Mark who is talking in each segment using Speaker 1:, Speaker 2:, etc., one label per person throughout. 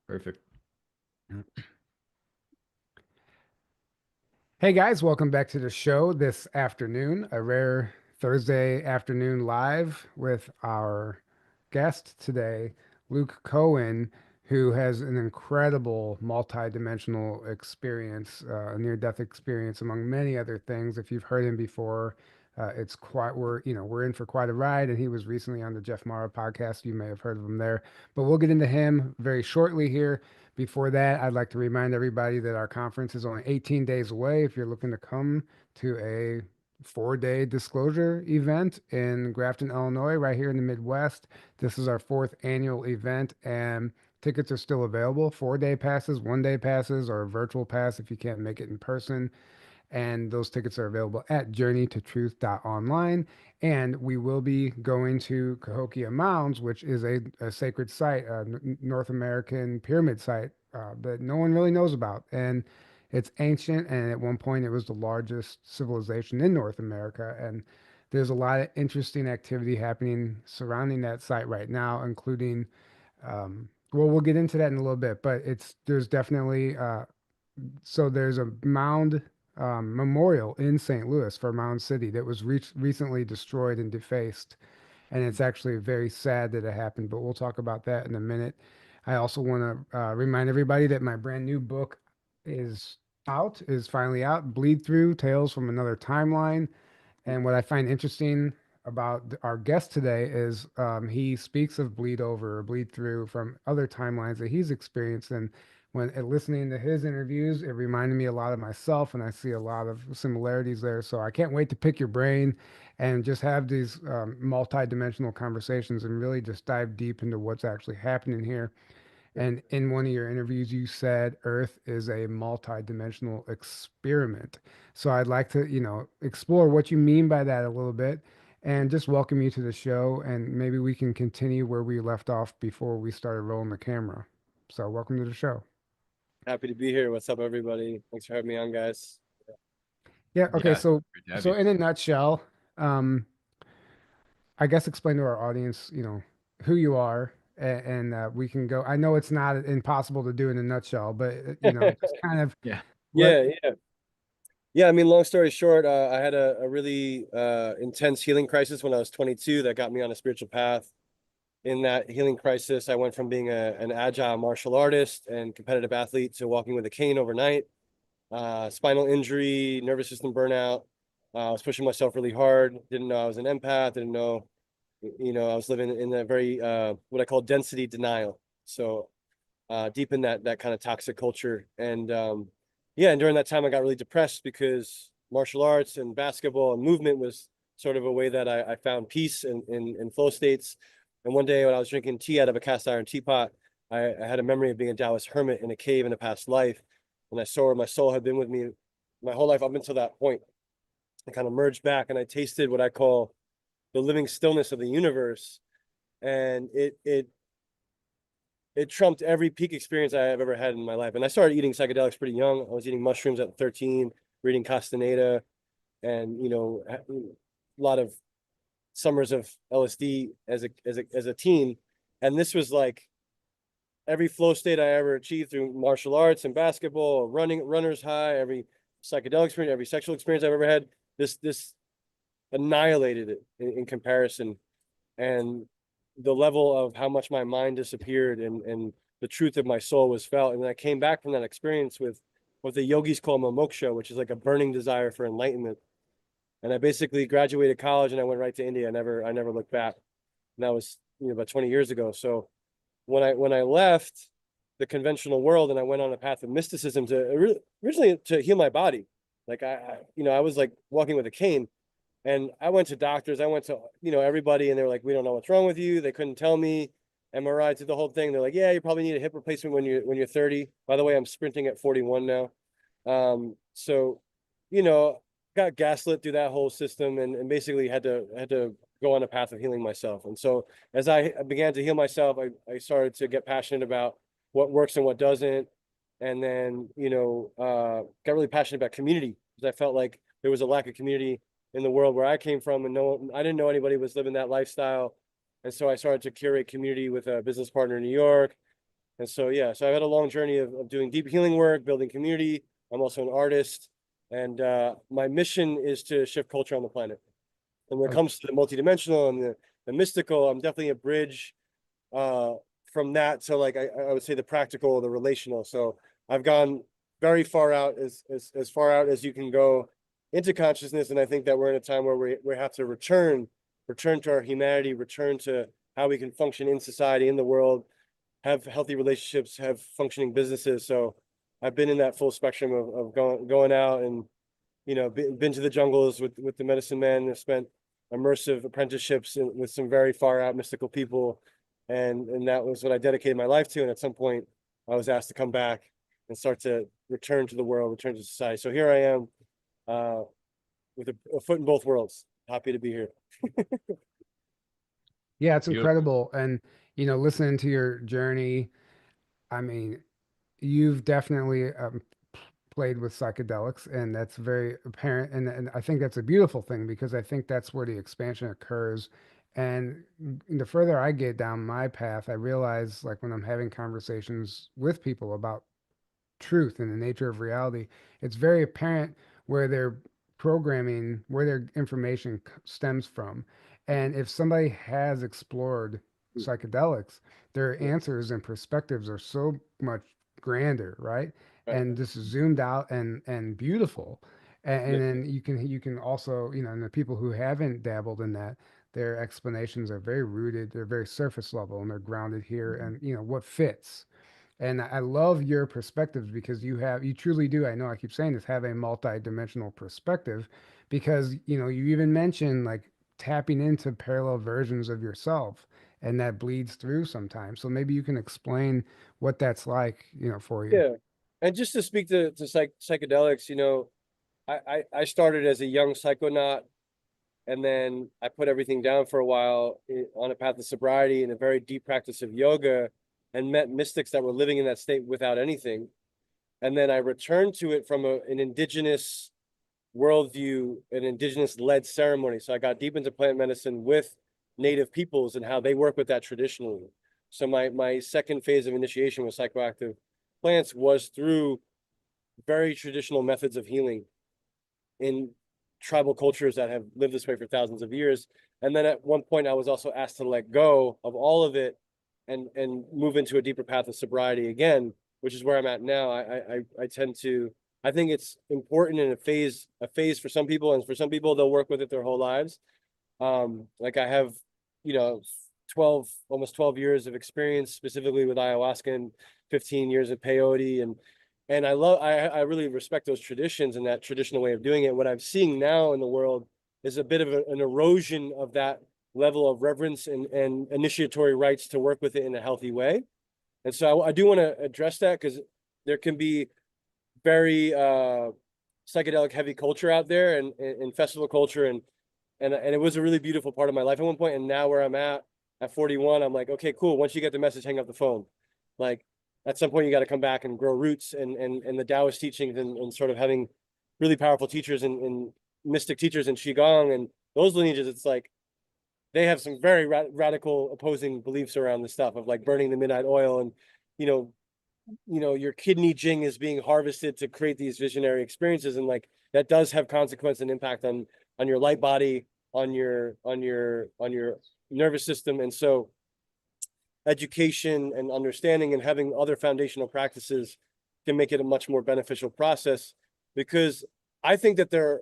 Speaker 1: Perfect.
Speaker 2: Hey guys, welcome back to the show this afternoon, a rare Thursday afternoon live with our guest today, Luke Cohen, who has an incredible multi-dimensional experience, a near-death experience, among many other things. If you've heard him before, it's quite we're in for quite a ride, and he was recently on the Jeff Mara podcast. You may have heard of him there, but we'll get into him very shortly here. Before that, I'd like to remind everybody that our conference is only 18 days away. If you're looking to come to a 4-day disclosure event in Grafton, Illinois, right here in the Midwest, this is our fourth annual event, and tickets are still available. 4-day passes, 1-day passes, or a virtual pass if you can't make it in person. And those tickets are available at journeytotruth.online. And we will be going to Cahokia Mounds, which is a sacred site, a North American pyramid site that no one really knows about. And it's ancient, and at one point it was the largest civilization in North America. And there's a lot of interesting activity happening surrounding that site right now, including, well, we'll get into that in a little bit, but there's definitely so there's a mound memorial in St. Louis for Mound City that was recently destroyed and defaced. And it's actually very sad that it happened, but we'll talk about that in a minute. I also want to remind everybody that my brand new book is is finally out, Bleed Through Tales from Another Timeline. And what I find interesting about our guest today is he speaks of bleed over or bleed through from other timelines that he's experienced. And when listening to his interviews, it reminded me a lot of myself, and I see a lot of similarities there. So I can't wait to pick your brain and just have these multi-dimensional conversations and really just dive deep into what's actually happening here. And in one of your interviews, you said Earth is a multi-dimensional experiment. So I'd like to, explore what you mean by that a little bit and just welcome you to the show. And maybe we can continue where we left off before we started rolling the camera. So welcome to the show.
Speaker 3: Happy to be here. What's up, everybody? Thanks for having me on, guys.
Speaker 2: Yeah. Okay.
Speaker 1: Yeah,
Speaker 2: So,
Speaker 1: great to have
Speaker 2: so
Speaker 1: you.
Speaker 2: in a nutshell, um, I guess explain to our audience, who you are, and we can go. I know it's not impossible to do in a nutshell, but just kind of
Speaker 1: Yeah.
Speaker 2: let.
Speaker 3: Yeah. I mean, long story short, I had a really intense healing crisis when I was 22 that got me on a spiritual path. In that healing crisis, I went from being an agile martial artist and competitive athlete to walking with a cane overnight. Spinal injury, nervous system burnout. I was pushing myself really hard. Didn't know I was an empath. Didn't know, I was living in a very what I call density denial. So deep in that kind of toxic culture. And yeah, and during that time, I got really depressed because martial arts and basketball and movement was sort of a way that I found peace in flow states. And one day when I was drinking tea out of a cast iron teapot, I had a memory of being a Taoist hermit in a cave in a past life. And I saw where my soul had been with me my whole life up until that point. I kind of merged back and I tasted what I call the living stillness of the universe. And it trumped every peak experience I have ever had in my life. And I started eating psychedelics pretty young. I was eating mushrooms at 13, reading Castaneda, and a lot of summers of LSD as a teen. And this was like every flow state I ever achieved through martial arts and basketball, runner's high, every psychedelic experience, every sexual experience I've ever had. This annihilated it in comparison. And the level of how much my mind disappeared and the truth of my soul was felt. And I came back from that experience with what the yogis call moksha, which is like a burning desire for enlightenment. And I basically graduated college and I went right to India. I never looked back. And that was about 20 years ago. So when I left the conventional world and I went on a path of mysticism to originally to heal my body, like I was like walking with a cane. And I went to doctors, I went to, everybody, and they were like, we don't know what's wrong with you. They couldn't tell me. MRI did the whole thing. They're like, yeah, you probably need a hip replacement when you're 30. By the way, I'm sprinting at 41 now. So, you know, got gaslit through that whole system and basically had to go on a path of healing myself. And so as I began to heal myself, I started to get passionate about what works and what doesn't. And then, got really passionate about community because I felt like there was a lack of community in the world where I came from, and I didn't know anybody was living that lifestyle. And so I started to curate community with a business partner in New York. And so, yeah, so I've had a long journey of doing deep healing work, building community. I'm also an artist. And my mission is to shift culture on the planet. And when it
Speaker 2: Oh,
Speaker 3: comes to the multidimensional and the mystical, I'm definitely a bridge uh, from that to like, I would say the practical, the relational. So I've gone very far out, as far out as you can go into consciousness. And I think that we're in a time where we have to return to our humanity, return to how we can function in society, in the world, have healthy relationships, have functioning businesses. So I've been in that full spectrum of going out and, you know, been to the jungles with the medicine man. I've spent immersive apprenticeships with some very far out mystical people. And that was what I dedicated my life to. And at some point I was asked to come back and start to return to the world, return to society. So here I am with a foot in both worlds. Happy to be here.
Speaker 2: yeah, it's
Speaker 1: Beautiful.
Speaker 2: incredible. And, listening to your journey, I mean, you've definitely played with psychedelics, and that's very apparent. And I think that's a beautiful thing because I think that's where the expansion occurs. And the further I get down my path, I realize, like, when I'm having conversations with people about truth and the nature of reality, it's very apparent where their programming, where their information stems from. And if somebody has explored psychedelics, their
Speaker 3: Yeah,
Speaker 2: answers and perspectives are so much grander, right?
Speaker 3: right,
Speaker 2: And
Speaker 3: right.
Speaker 2: just zoomed out and beautiful. And
Speaker 3: Yeah,
Speaker 2: then you can also, and the people who haven't dabbled in that, their explanations are very rooted, they're very surface level, and they're grounded here and what fits. And I love your perspectives because you truly do. I know I keep saying this, have a multi-dimensional perspective because, you even mentioned like tapping into parallel versions of yourself and that bleeds through sometimes. So maybe you can explain what that's like, for you.
Speaker 3: yeah. And just to speak to psychedelics, you know, I started as a young psychonaut, and then I put everything down for a while on a path of sobriety and a very deep practice of yoga, and met mystics that were living in that state without anything. And then I returned to it from an indigenous worldview, an indigenous led ceremony. So I got deep into plant medicine with native peoples and how they work with that traditionally. So my second phase of initiation with psychoactive plants was through very traditional methods of healing in tribal cultures that have lived this way for thousands of years. And then at one point I was also asked to let go of all of it and move into a deeper path of sobriety again, which is where I'm at now. I tend to, I think it's important in a phase for some people, and for some people they'll work with it their whole lives. Like I have, you know, almost 12 years of experience specifically with ayahuasca and 15 years of peyote, and I really respect those traditions and that traditional way of doing it. What I'm seeing now in the world is a bit of an erosion of that level of reverence and initiatory rites to work with it in a healthy way. And so I do want to address that because there can be very psychedelic heavy culture out there, and festival culture, and it was a really beautiful part of my life at one point. And now where I'm at 41, I'm like, okay, cool. Once you get the message, hang up the phone. Like at some point you got to come back and grow roots, and the Taoist teachings, and sort of having really powerful teachers and mystic teachers in Qigong and those lineages. It's like they have some very radical opposing beliefs around the stuff of like burning the midnight oil, and you know your kidney jing is being harvested to create these visionary experiences, and like that does have consequence and impact on your light body, on your nervous system. And so education and understanding and having other foundational practices can make it a much more beneficial process, because I think that there's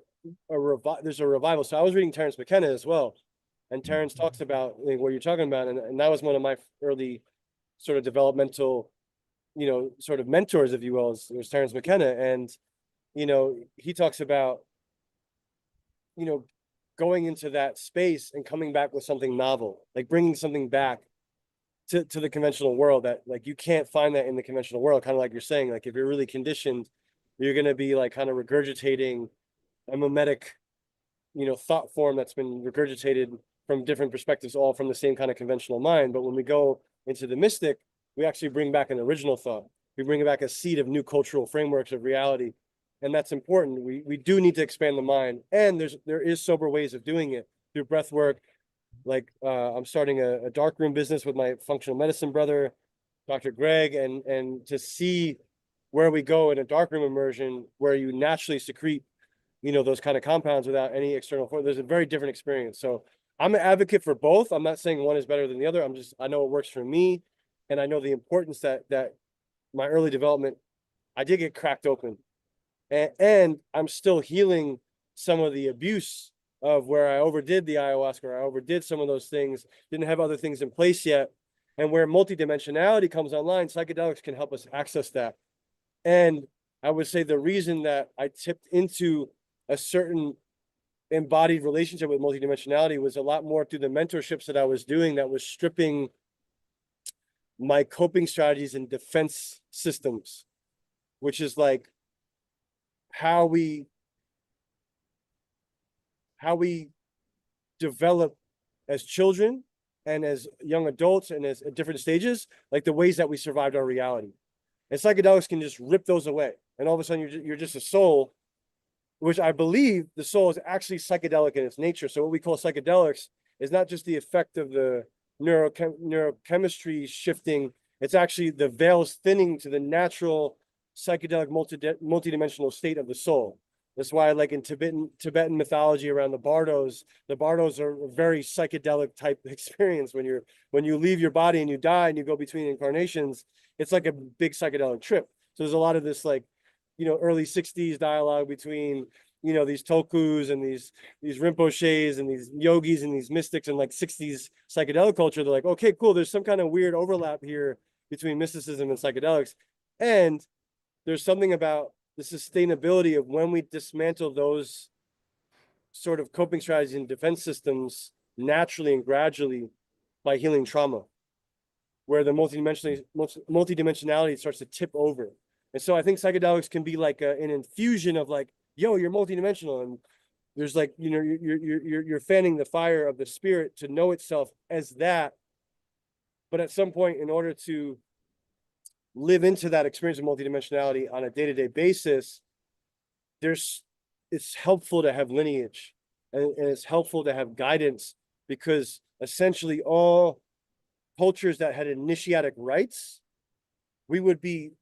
Speaker 3: a revival. So I was reading Terence McKenna as well, and Terence talks about like, what you're talking about, and that was one of my early sort of developmental, sort of mentors, if you will, was Terence McKenna. And, he talks about, you know, going into that space and coming back with something novel, like bringing something back to the conventional world that like you can't find that in the conventional world. Kind of like you're saying, like if you're really conditioned, you're going to be like kind of regurgitating a mimetic, thought form that's been regurgitated from different perspectives, all from the same kind of conventional mind. But when we go into the mystic, we actually bring back an original thought. We bring back a seed of new cultural frameworks of reality. And that's important. We do need to expand the mind. And there is sober ways of doing it through breath work. Like I'm starting a dark room business with my functional medicine brother. Dr. Greg, and to see where we go in a darkroom immersion where you naturally secrete, those kind of compounds without any external force. There's a very different experience. So I'm an advocate for both. I'm not saying one is better than the other. I know it works for me, and I know the importance that my early development, I did get cracked open, and I'm still healing some of the abuse of where I overdid the ayahuasca, or I overdid some of those things, didn't have other things in place yet. And where multidimensionality comes online, psychedelics can help us access that. And I would say the reason that I tipped into a certain embodied relationship with multidimensionality was a lot more through the mentorships that I was doing that was stripping my coping strategies and defense systems, which is like how we develop as children and as young adults and as at different stages, like the ways that we survived our reality. And psychedelics can just rip those away. And all of a sudden you're just a soul, which I believe the soul is actually psychedelic in its nature. So what we call psychedelics is not just the effect of the neurochemistry shifting, it's actually the veils thinning to the natural psychedelic multidimensional state of the soul. That's why, like in Tibetan mythology around the bardos are a very psychedelic type experience. When you leave your body and you die and you go between incarnations, it's like a big psychedelic trip. So there's a lot of this like, early 60s dialogue between, these tulkus and these rinpoches and these yogis and these mystics and like 60s psychedelic culture. They're like, okay, cool. There's some kind of weird overlap here between mysticism and psychedelics. And there's something about the sustainability of when we dismantle those sort of coping strategies and defense systems naturally and gradually by healing trauma, where the multidimensionality starts to tip over. And so I think psychedelics can be like an infusion of like, yo, you're multidimensional, and there's like, you're fanning the fire of the spirit to know itself as that. But at some point, in order to live into that experience of multidimensionality on a day-to-day basis, it's helpful to have lineage, and it's helpful to have guidance, because essentially all cultures that had initiatic rites, we would be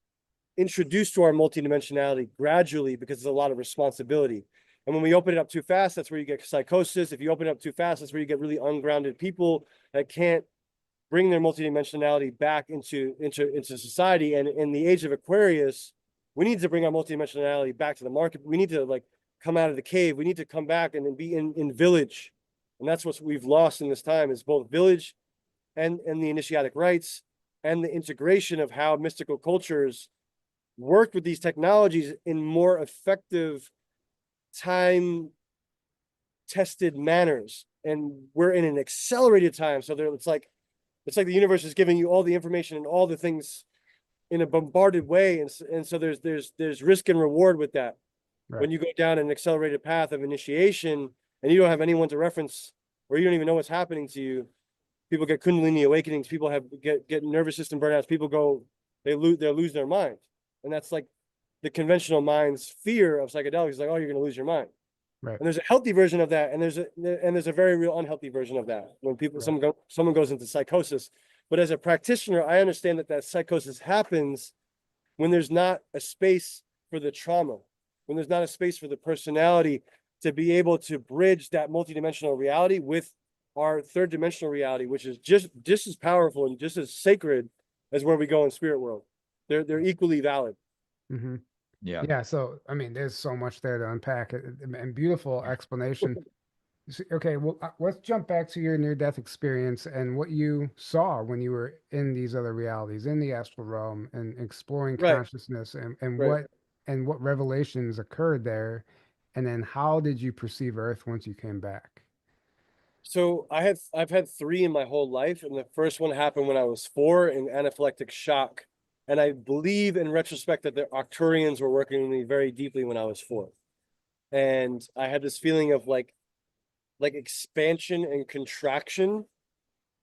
Speaker 3: introduced to our multidimensionality gradually because there's a lot of responsibility. And when we open it up too fast, that's where you get psychosis. If you open it up too fast, that's where you get really ungrounded people that can't bring their multidimensionality back into society. And in the age of Aquarius, we need to bring our multidimensionality back to the market. We need to like come out of the cave. We need to come back and be in village. And that's what we've lost in this time, is both village and the initiatic rites and the integration of how mystical cultures work with these technologies in more effective, time tested manners. And we're in an accelerated time. So it's like the universe is giving you all the information and all the things in a bombarded way. And so there's risk and reward with that. Right. When you go down an accelerated path of initiation and you don't have anyone to reference, or you don't even know what's happening to you, people get Kundalini awakenings, people get nervous system burnouts, people they'll lose their mind. And that's like the conventional mind's fear of psychedelics is like, oh, you're going to lose your mind. Right. And there's a healthy version of that, and there's a very real unhealthy version of that when people someone goes into psychosis. But as a practitioner, I understand that psychosis happens when there's not a space for the trauma, when there's not a space for the personality to be able to bridge that multidimensional reality with our third dimensional reality, which is just as powerful and just as sacred as where we go in spirit world. They're equally valid.
Speaker 2: Mm-hmm. Yeah. So, I mean, there's so much there to unpack, and beautiful explanation. Okay, well, let's jump back to your near-death experience and what you saw when you were in these other realities, in the astral realm, and exploring consciousness, and what revelations occurred there, and then how did you perceive Earth once you came back?
Speaker 3: So I've had 3 in my whole life, and the first one happened when I was 4 in anaphylactic shock. And I believe in retrospect that the Arcturians were working with me very deeply when I was 4. And I had this feeling of like expansion and contraction,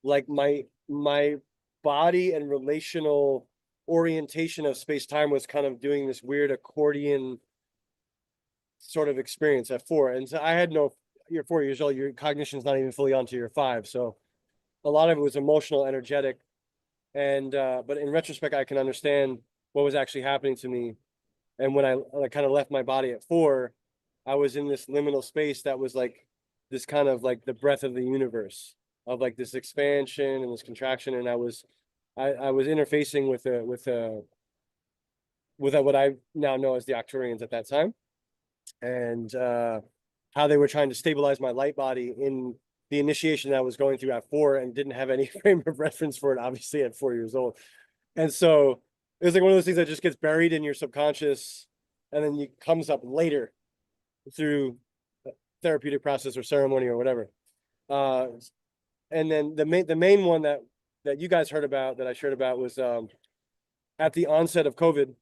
Speaker 3: like my body and relational orientation of space-time was kind of doing this weird accordion sort of experience at 4. And so I had you're 4 years old, your cognition's not even fully onto your 5. So a lot of it was emotional, energetic. And but in retrospect, I can understand what was actually happening to me. And when I kind of left my body at 4, I was in this liminal space that was like this kind of like the breath of the universe, of like this expansion and this contraction. And I was interfacing with what I now know as the Octurians at that time, and how they were trying to stabilize my light body in the initiation that I was going through at 4, and didn't have any frame of reference for it, obviously, at 4 years old. And so it was like one of those things that just gets buried in your subconscious, and then it comes up later through therapeutic process or ceremony or whatever. And then the main one that you guys heard about, that I shared about, was at the onset of COVID.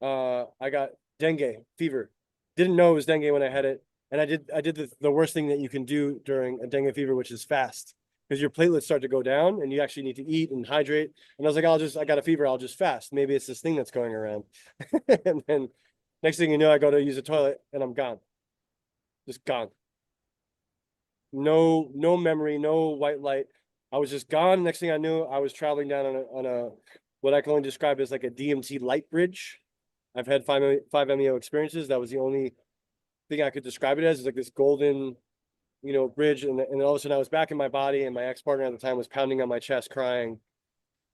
Speaker 3: I got dengue fever. Didn't know it was dengue when I had it, and I did the worst thing that you can do during a dengue fever, which is fast, because your platelets start to go down, and you actually need to eat and hydrate. And I was like, I got a fever, I'll just fast. Maybe it's this thing that's going around. And then next thing you know, I go to use the toilet, and I'm gone, just gone. No memory, no white light. I was just gone. Next thing I knew, I was traveling down on a what I can only describe as like a DMT light bridge. I've had five MEO experiences. That was the only thing I could describe it as. It's like this golden, bridge. And all of a sudden I was back in my body, and my ex-partner at the time was pounding on my chest, crying.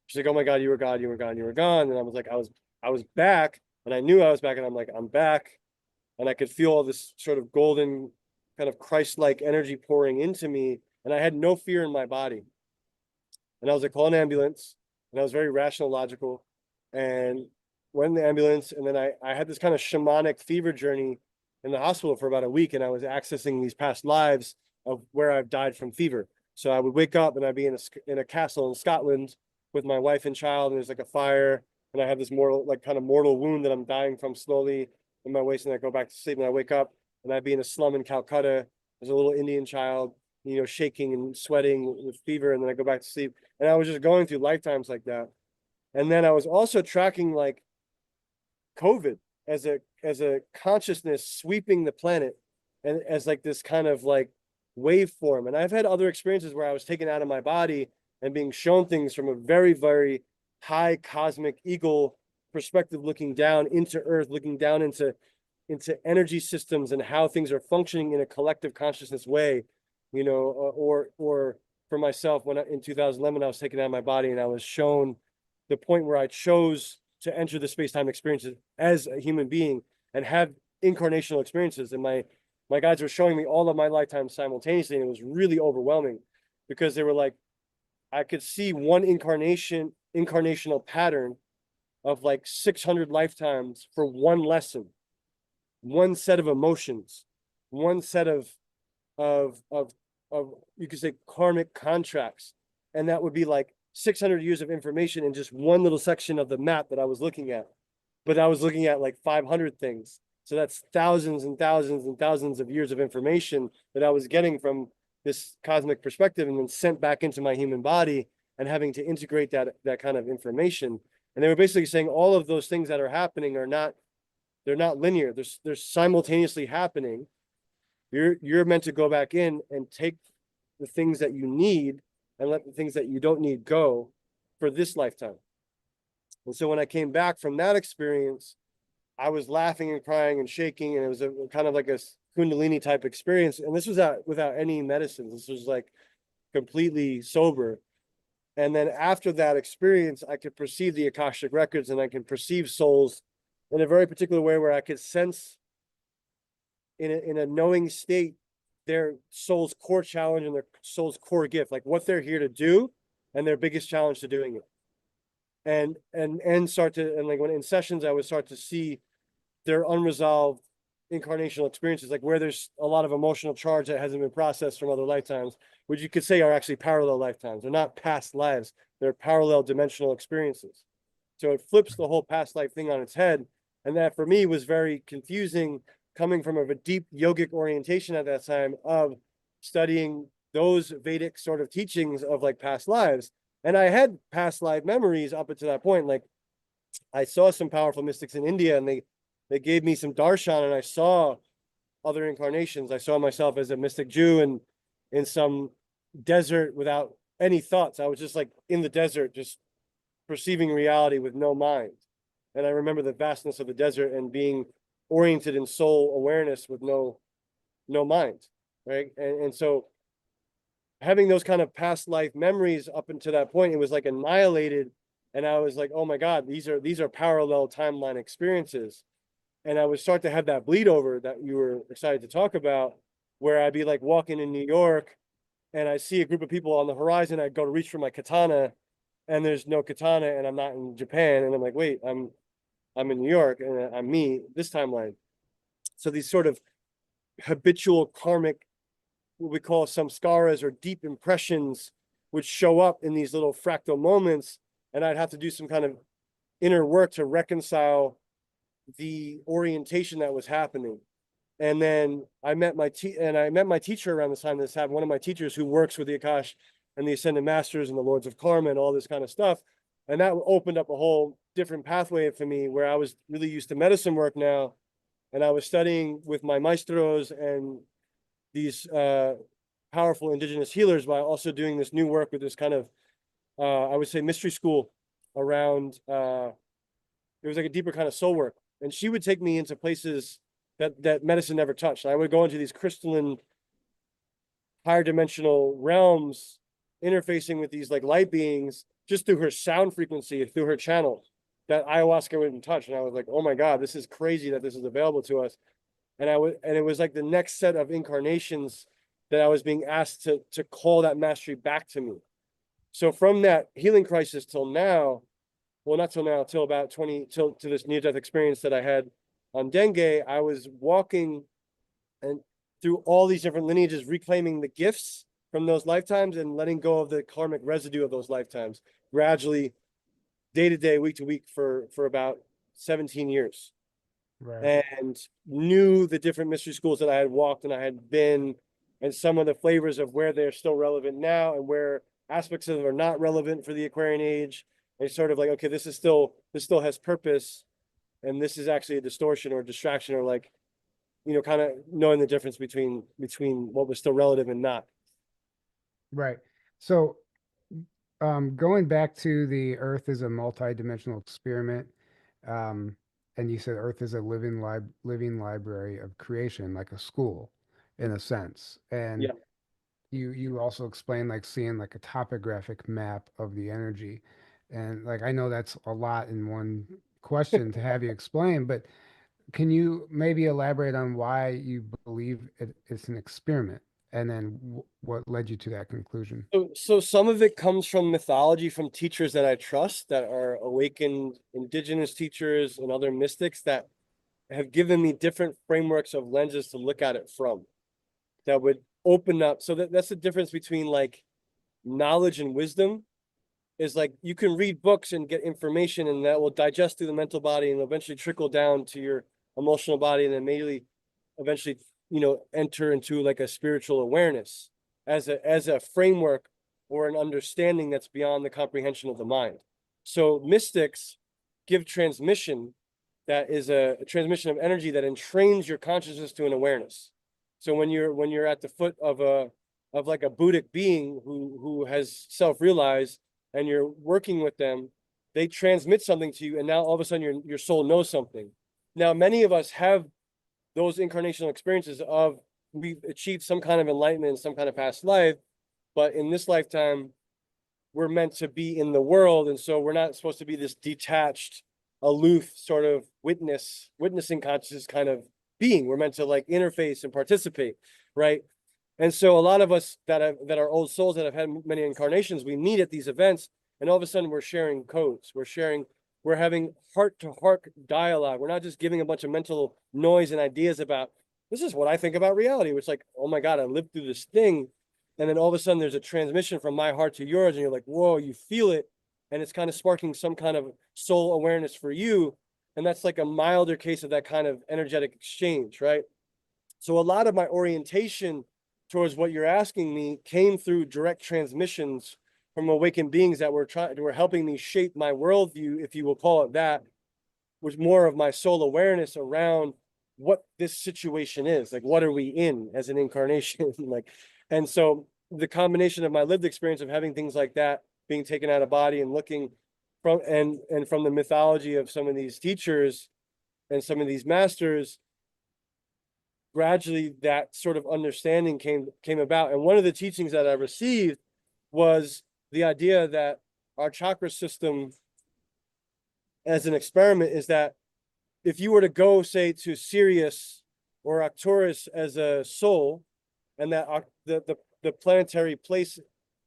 Speaker 3: She's like, "Oh my God, you were gone, you were gone, you were gone." And I was like, I was back, and I knew I was back, and I'm like, I'm back. And I could feel all this sort of golden kind of Christ-like energy pouring into me. And I had no fear in my body. And I was like, call an ambulance. And I was very rational, logical. And went in the ambulance. And then I had this kind of shamanic fever journey in the hospital for about a week. And I was accessing these past lives of where I've died from fever. So I would wake up, and I'd be in a castle in Scotland with my wife and child. And there's like a fire. And I have this kind of mortal wound that I'm dying from slowly in my waist. And I go back to sleep, and I wake up, and I'd be in a slum in Calcutta as a little Indian child, shaking and sweating with fever. And then I go back to sleep. And I was just going through lifetimes like that. And then I was also tracking like COVID as a consciousness sweeping the planet, and as like this kind of like waveform. And I've had other experiences where I was taken out of my body and being shown things from a very, very high cosmic eagle perspective, looking down into Earth, looking down into energy systems and how things are functioning in a collective consciousness way, or for myself, when in 2011, I was taken out of my body, and I was shown the point where I chose to enter the space-time experiences as a human being and have incarnational experiences. And my guides were showing me all of my lifetimes simultaneously. And it was really overwhelming, because they were like, I could see one incarnational pattern of like 600 lifetimes for one lesson, one set of emotions, one set of you could say karmic contracts. And that would be like 600 years of information in just one little section of the map that I was looking at. But I was looking at like 500 things. So that's thousands and thousands and thousands of years of information that I was getting from this cosmic perspective, and then sent back into my human body, and having to integrate that kind of information. And they were basically saying all of those things that are happening they're not linear. They're simultaneously happening. You're meant to go back in and take the things that you need, and let the things that you don't need go for this lifetime. And so when I came back from that experience, I was laughing and crying and shaking, and it was a kind of like a Kundalini type experience. And this was without any medicines. This was like completely sober. And then after that experience, I could perceive the Akashic records, and I can perceive souls in a very particular way, where I could sense in a knowing state their soul's core challenge and their soul's core gift, like what they're here to do and their biggest challenge to doing it. And like when in sessions, I would start to see their unresolved incarnational experiences, like where there's a lot of emotional charge that hasn't been processed from other lifetimes, which you could say are actually parallel lifetimes. They're not past lives, they're parallel dimensional experiences. So it flips the whole past life thing on its head. And that for me was very confusing, coming from a deep yogic orientation at that time of studying those Vedic sort of teachings of like past lives. And I had past life memories up until that point. Like I saw some powerful mystics in India, and they gave me some darshan, and I saw other incarnations. I saw myself as a mystic Jew and in some desert without any thoughts. I was just like in the desert, just perceiving reality with no mind. And I remember the vastness of the desert and being oriented in soul awareness with no mind, right? And so having those kind of past life memories up until that point, it was like annihilated. And I was like, oh my God, these are parallel timeline experiences. And I would start to have that bleed over that you were excited to talk about, where I'd be like walking in New York and I see a group of people on the horizon. I'd go to reach for my katana and there's no katana and I'm not in Japan. And I'm like, wait, I'm in New York and I'm me this timeline. So these sort of habitual karmic, what we call samskaras or deep impressions, would show up in these little fractal moments. And I'd have to do some kind of inner work to reconcile the orientation that was happening. And then I met my teacher around this time. This happened. One of my teachers who works with the Akash and the Ascended Masters and the Lords of Karma and all this kind of stuff. And that opened up a whole different pathway for me, where I was really used to medicine work now. And I was studying with my maestros and these powerful indigenous healers, while also doing this new work with this kind of, I would say, mystery school around, it was like a deeper kind of soul work. And she would take me into places that medicine never touched. I would go into these crystalline, higher dimensional realms, interfacing with these like light beings just through her sound frequency, through her channel that ayahuasca wouldn't touch. And I was like, oh my God, this is crazy that this is available to us. And it was like the next set of incarnations that I was being asked to call that mastery back to me. So from that healing crisis till now, well, not till now, till about to this near-death experience that I had on dengue, I was walking and through all these different lineages, reclaiming the gifts from those lifetimes and letting go of the karmic residue of those lifetimes, gradually, day to day, week to week, for about 17 years.
Speaker 2: Right.
Speaker 3: And knew the different mystery schools that I had walked and I had been, and some of the flavors of where they're still relevant now and where aspects of them are not relevant for the Aquarian age. And sort of like, okay, this still has purpose, and this is actually a distortion or a distraction, or like, kind of knowing the difference between what was still relative and not.
Speaker 2: Right. So, going back to the Earth is a multi-dimensional experiment, um, and you said Earth is a living library of creation, like a school, in a sense. And
Speaker 3: Yeah.
Speaker 2: you also explained like seeing like a topographic map of the energy, and like I know that's a lot in one question to have you explain, but can you maybe elaborate on why you believe it's an experiment, and then what led you to that conclusion?
Speaker 3: So some of it comes from mythology, from teachers that I trust, that are awakened indigenous teachers and other mystics that have given me different frameworks of lenses to look at it from, that would open up. So that's the difference between like knowledge and wisdom. Is like you can read books and get information, and that will digest through the mental body and eventually trickle down to your emotional body, and then maybe eventually, enter into like a spiritual awareness as a framework or an understanding that's beyond the comprehension of the mind. So mystics give transmission that is a transmission of energy that entrains your consciousness to an awareness. So when you're at the foot of like a Buddhic being who has self-realized, and you're working with them, they transmit something to you, and now all of a sudden your soul knows something. Now, many of us have those incarnational experiences of we've achieved some kind of enlightenment in some kind of past life, but in this lifetime, we're meant to be in the world, and so we're not supposed to be this detached, aloof sort of witnessing consciousness kind of being. We're meant to like interface and participate, right? And so a lot of us that are old souls that have had many incarnations, we meet at these events, and all of a sudden we're sharing codes. We're having heart-to-heart dialogue. We're not just giving a bunch of mental noise and ideas about, this is what I think about reality, which like, oh my God, I lived through this thing. And then all of a sudden there's a transmission from my heart to yours, and you're like, whoa, you feel it. And it's kind of sparking some kind of soul awareness for you. And that's like a milder case of that kind of energetic exchange, right? So a lot of my orientation towards what you're asking me came through direct transmissions from awakened beings that were helping me shape my worldview, if you will call it that, was more of my soul awareness around what this situation is. Like, what are we in as an incarnation? Like, and so the combination of my lived experience of having things like that, being taken out of body and looking and from the mythology of some of these teachers and some of these masters, gradually that sort of understanding came about. And one of the teachings that I received was the idea that our chakra system as an experiment is that if you were to go, say, to Sirius or Arcturus as a soul, and that the planetary place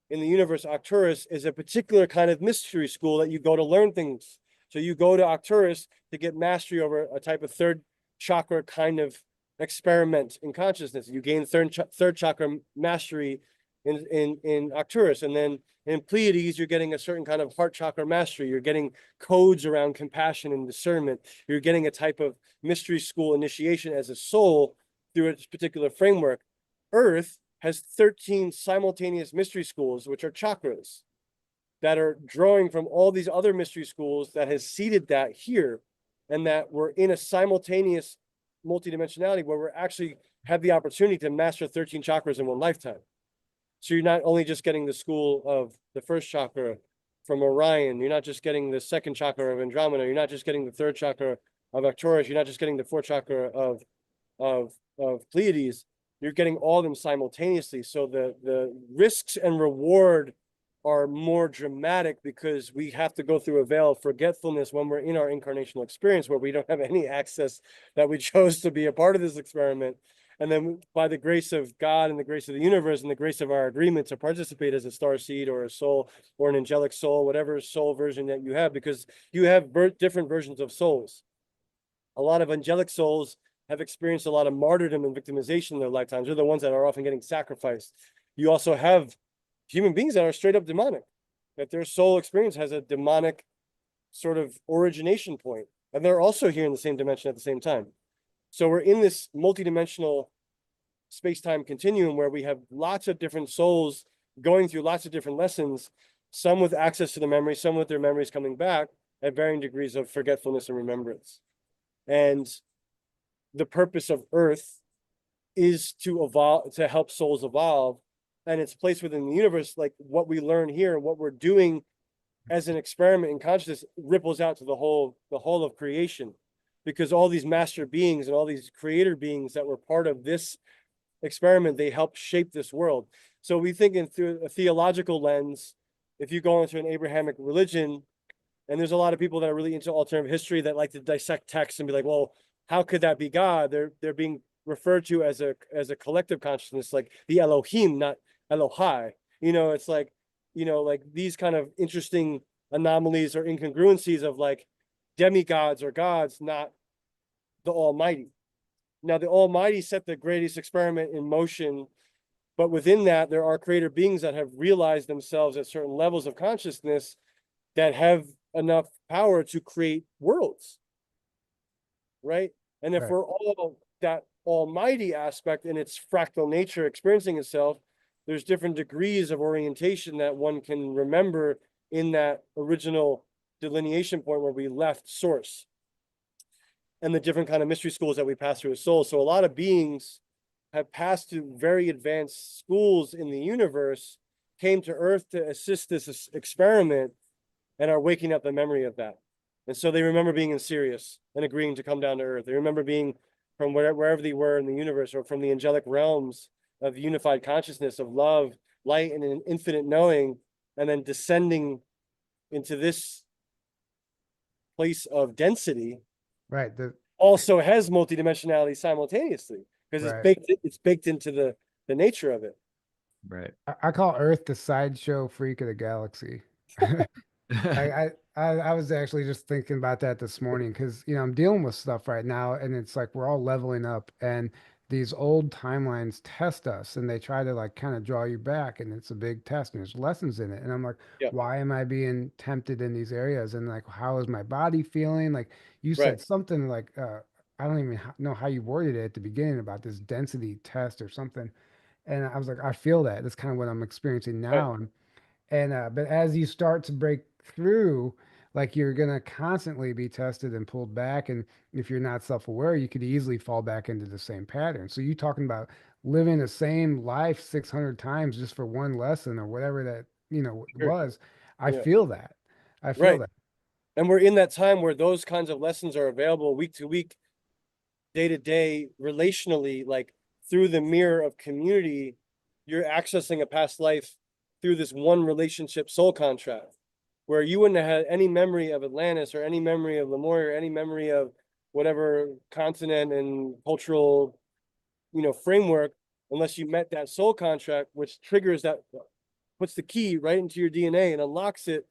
Speaker 3: in the universe, Arcturus, is a particular kind of mystery school that you go to learn things. So you go to Arcturus to get mastery over a type of third chakra kind of experiment in consciousness. You gain third chakra mastery in Arcturus, and then in Pleiades, you're getting a certain kind of heart chakra mastery. You're getting codes around compassion and discernment. You're getting a type of mystery school initiation as a soul through a particular framework. Earth has 13 simultaneous mystery schools, which are chakras, that are drawing from all these other mystery schools that has seeded that here, and that we're in a simultaneous multidimensionality where we're actually have the opportunity to master 13 chakras in one lifetime. So you're not only just getting the school of the first chakra from Orion, you're not just getting the second chakra of Andromeda, you're not just getting the third chakra of Arcturus, you're not just getting the fourth chakra of Pleiades, you're getting all of them simultaneously. So the risks and reward are more dramatic because we have to go through a veil of forgetfulness when we're in our incarnational experience where we don't have any access, that we chose to be a part of this experiment. And then by the grace of God and the grace of the universe and the grace of our agreement to participate as a star seed or a soul or an angelic soul, whatever soul version that you have, because you have different versions of souls. A lot of angelic souls have experienced a lot of martyrdom and victimization in their lifetimes. They're the ones that are often getting sacrificed. You also have human beings that are straight up demonic, that their soul experience has a demonic sort of origination point, and they're also here in the same dimension at the same time. So we're in this multidimensional space-time continuum where we have lots of different souls going through lots of different lessons, some with access to the memory, some with their memories coming back at varying degrees of forgetfulness and remembrance. And the purpose of Earth is to evolve, to help souls evolve, and its place within the universe, like what we learn here and what we're doing as an experiment in consciousness, ripples out to the whole of creation, because all these master beings and all these creator beings that were part of this experiment, they help shape this world. So we think in through a theological lens, if you go into an Abrahamic religion, and there's a lot of people that are really into alternative history that like to dissect texts and be like, well, how could that be God? They're being referred to as a collective consciousness, like the Elohim, not Elohai. It's like, like these kind of interesting anomalies or incongruencies of like demigods or gods, not the Almighty. Now, the Almighty set the greatest experiment in motion, but within that, there are creator beings that have realized themselves at certain levels of consciousness that have enough power to create worlds, right? And if
Speaker 2: Right.
Speaker 3: we're all that almighty aspect in its fractal nature experiencing itself, there's different degrees of orientation that one can remember in that original delineation point where we left source, and the different kind of mystery schools that we pass through as souls. So a lot of beings have passed through very advanced schools in the universe, came to Earth to assist this experiment, and are waking up the memory of that. And so they remember being in Sirius and agreeing to come down to Earth. They remember being from wherever they were in the universe, or from the angelic realms of unified consciousness, of love, light, and an infinite knowing, and then descending into this place of density.
Speaker 2: Right.
Speaker 3: Also has multidimensionality simultaneously because
Speaker 2: Right.
Speaker 3: it's baked into the nature of it.
Speaker 1: Right.
Speaker 2: I call Earth the sideshow freak of the galaxy. I was actually just thinking about that this morning because I'm dealing with stuff right now, and it's like we're all leveling up, and these old timelines test us, and they try to like kind of draw you back, and it's a big test, and there's lessons in it, and I'm like,
Speaker 3: Yeah,
Speaker 2: why am I being tempted in these areas, and like how is my body feeling? Like you
Speaker 3: right,
Speaker 2: said something like I don't even know how you worded it at the beginning about this density test or something, and I was like, I feel that. That's kind of what I'm experiencing
Speaker 3: right.
Speaker 2: now, and but as you start to break through, like you're gonna constantly be tested and pulled back, and if you're not self-aware, you could easily fall back into the same pattern. So you talking about living the same life 600 times just for one lesson or whatever that
Speaker 3: Sure.
Speaker 2: was. I
Speaker 3: Yeah,
Speaker 2: feel that. I feel
Speaker 3: right.
Speaker 2: that.
Speaker 3: And we're in that time where those kinds of lessons are available week to week, day to day, relationally, like through the mirror of community. You're accessing a past life through this one relationship soul contract, where you wouldn't have had any memory of Atlantis or any memory of Lemuria or any memory of whatever continent and cultural, framework, unless you met that soul contract, which triggers that, puts the key right into your DNA and unlocks it.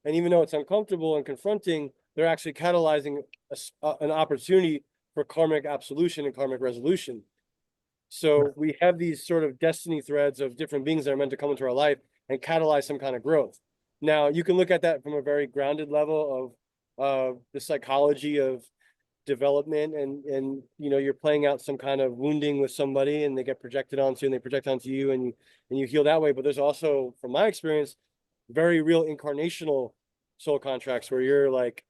Speaker 3: And even though it's uncomfortable and confronting, they're actually catalyzing an opportunity for karmic absolution and karmic resolution. So we have these sort of destiny threads of different beings that are meant to come into our life and catalyze some kind of growth. Now, you can look at that from a very grounded level of the psychology of development, and you're playing out some kind of wounding with somebody, and they get projected onto you, and they project onto you, and you heal that way. But there's also, from my experience, very real incarnational soul contracts where you're like,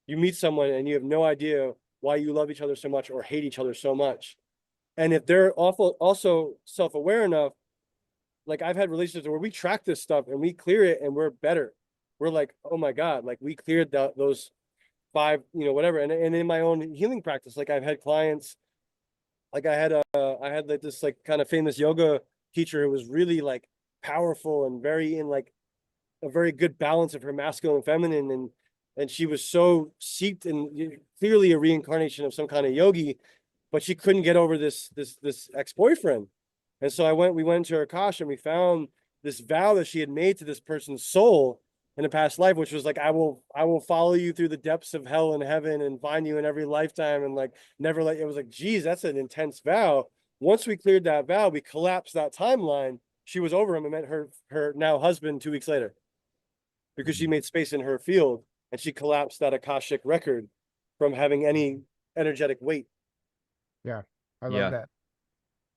Speaker 3: you meet someone and you have no idea why you love each other so much or hate each other so much. And if they're also self-aware enough, like I've had relationships where we track this stuff and we clear it and we're better. We're like, oh my God, like we cleared those 5, whatever. And in my own healing practice, like I've had clients, like I had like this like kind of famous yoga teacher who was really like powerful and very in like a very good balance of her masculine and feminine, and she was so seeped in clearly a reincarnation of some kind of yogi, but she couldn't get over this ex-boyfriend. And so we went to her Akash and we found this vow that she had made to this person's soul in a past life, which was like, I will follow you through the depths of hell and heaven and find you in every lifetime and like never let you. It was like, geez, that's an intense vow. Once we cleared that vow, we collapsed that timeline. She was over him and met her now husband 2 weeks later, because she made space in her field and she collapsed that Akashic record from having any energetic weight.
Speaker 2: Yeah, I love
Speaker 1: Yeah.
Speaker 2: that.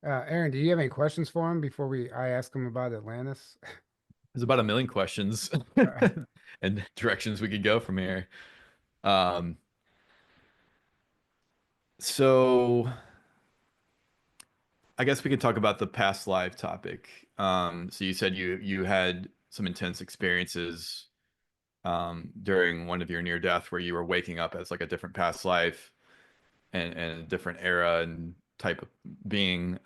Speaker 2: Aaron, do you have any questions for him before I ask him about Atlantis?
Speaker 1: There's about a million questions and directions we could go from here. So I guess we could talk about the past life topic. So you said you had some intense experiences during one of your near death where you were waking up as like a different past life and a different era and type of being.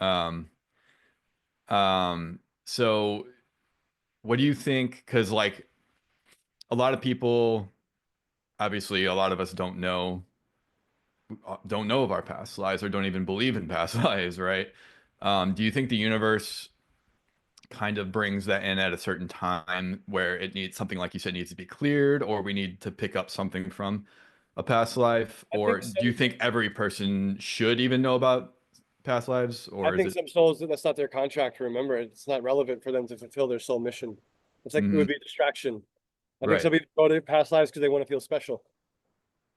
Speaker 1: So what do you think? Because like a lot of people, obviously, a lot of us don't know of our past lives or don't even believe in past lives, right? Do you think the universe kind of brings that in at a certain time where it needs something, like you said, needs to be cleared, or we need to pick up something from a past life?
Speaker 3: I
Speaker 1: Or
Speaker 3: think so.
Speaker 1: do you think every person should even know about past lives,
Speaker 3: I
Speaker 1: or is
Speaker 3: think
Speaker 1: it?
Speaker 3: some souls, that's not their contract to remember. It's not relevant for them to fulfill their soul mission. It's like, it would
Speaker 1: Mhm.
Speaker 3: be a distraction. I think
Speaker 1: Right,
Speaker 3: some people go to past lives because they want to feel special.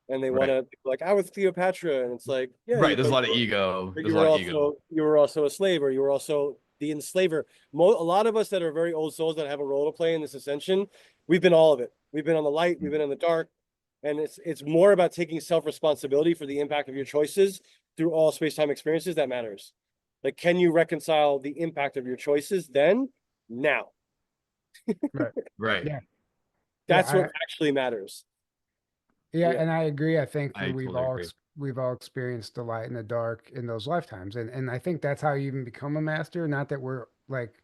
Speaker 3: And they want
Speaker 1: right,
Speaker 3: to, like, I was Cleopatra. And it's like, yeah,
Speaker 1: right. There's a
Speaker 3: but
Speaker 1: lot of ego. There's
Speaker 3: you
Speaker 1: a
Speaker 3: were
Speaker 1: lot of ego.
Speaker 3: also, a slave, or you were also the enslaver. A lot of us that are very old souls that have a role to play in this ascension, we've been all of it. We've been on the light, we've been on the dark. And it's more about taking self-responsibility for the impact of your choices through all space-time experiences that matters. Like, can you reconcile the impact of your choices then, now?
Speaker 2: Right.
Speaker 1: Right.
Speaker 2: Yeah. Yeah.
Speaker 3: That's what actually matters.
Speaker 2: Yeah,
Speaker 3: Yeah.
Speaker 2: and I agree. I think
Speaker 1: I totally agree.
Speaker 2: we've all experienced the light and the dark in those lifetimes, and I think that's how you even become a master. Not that we're like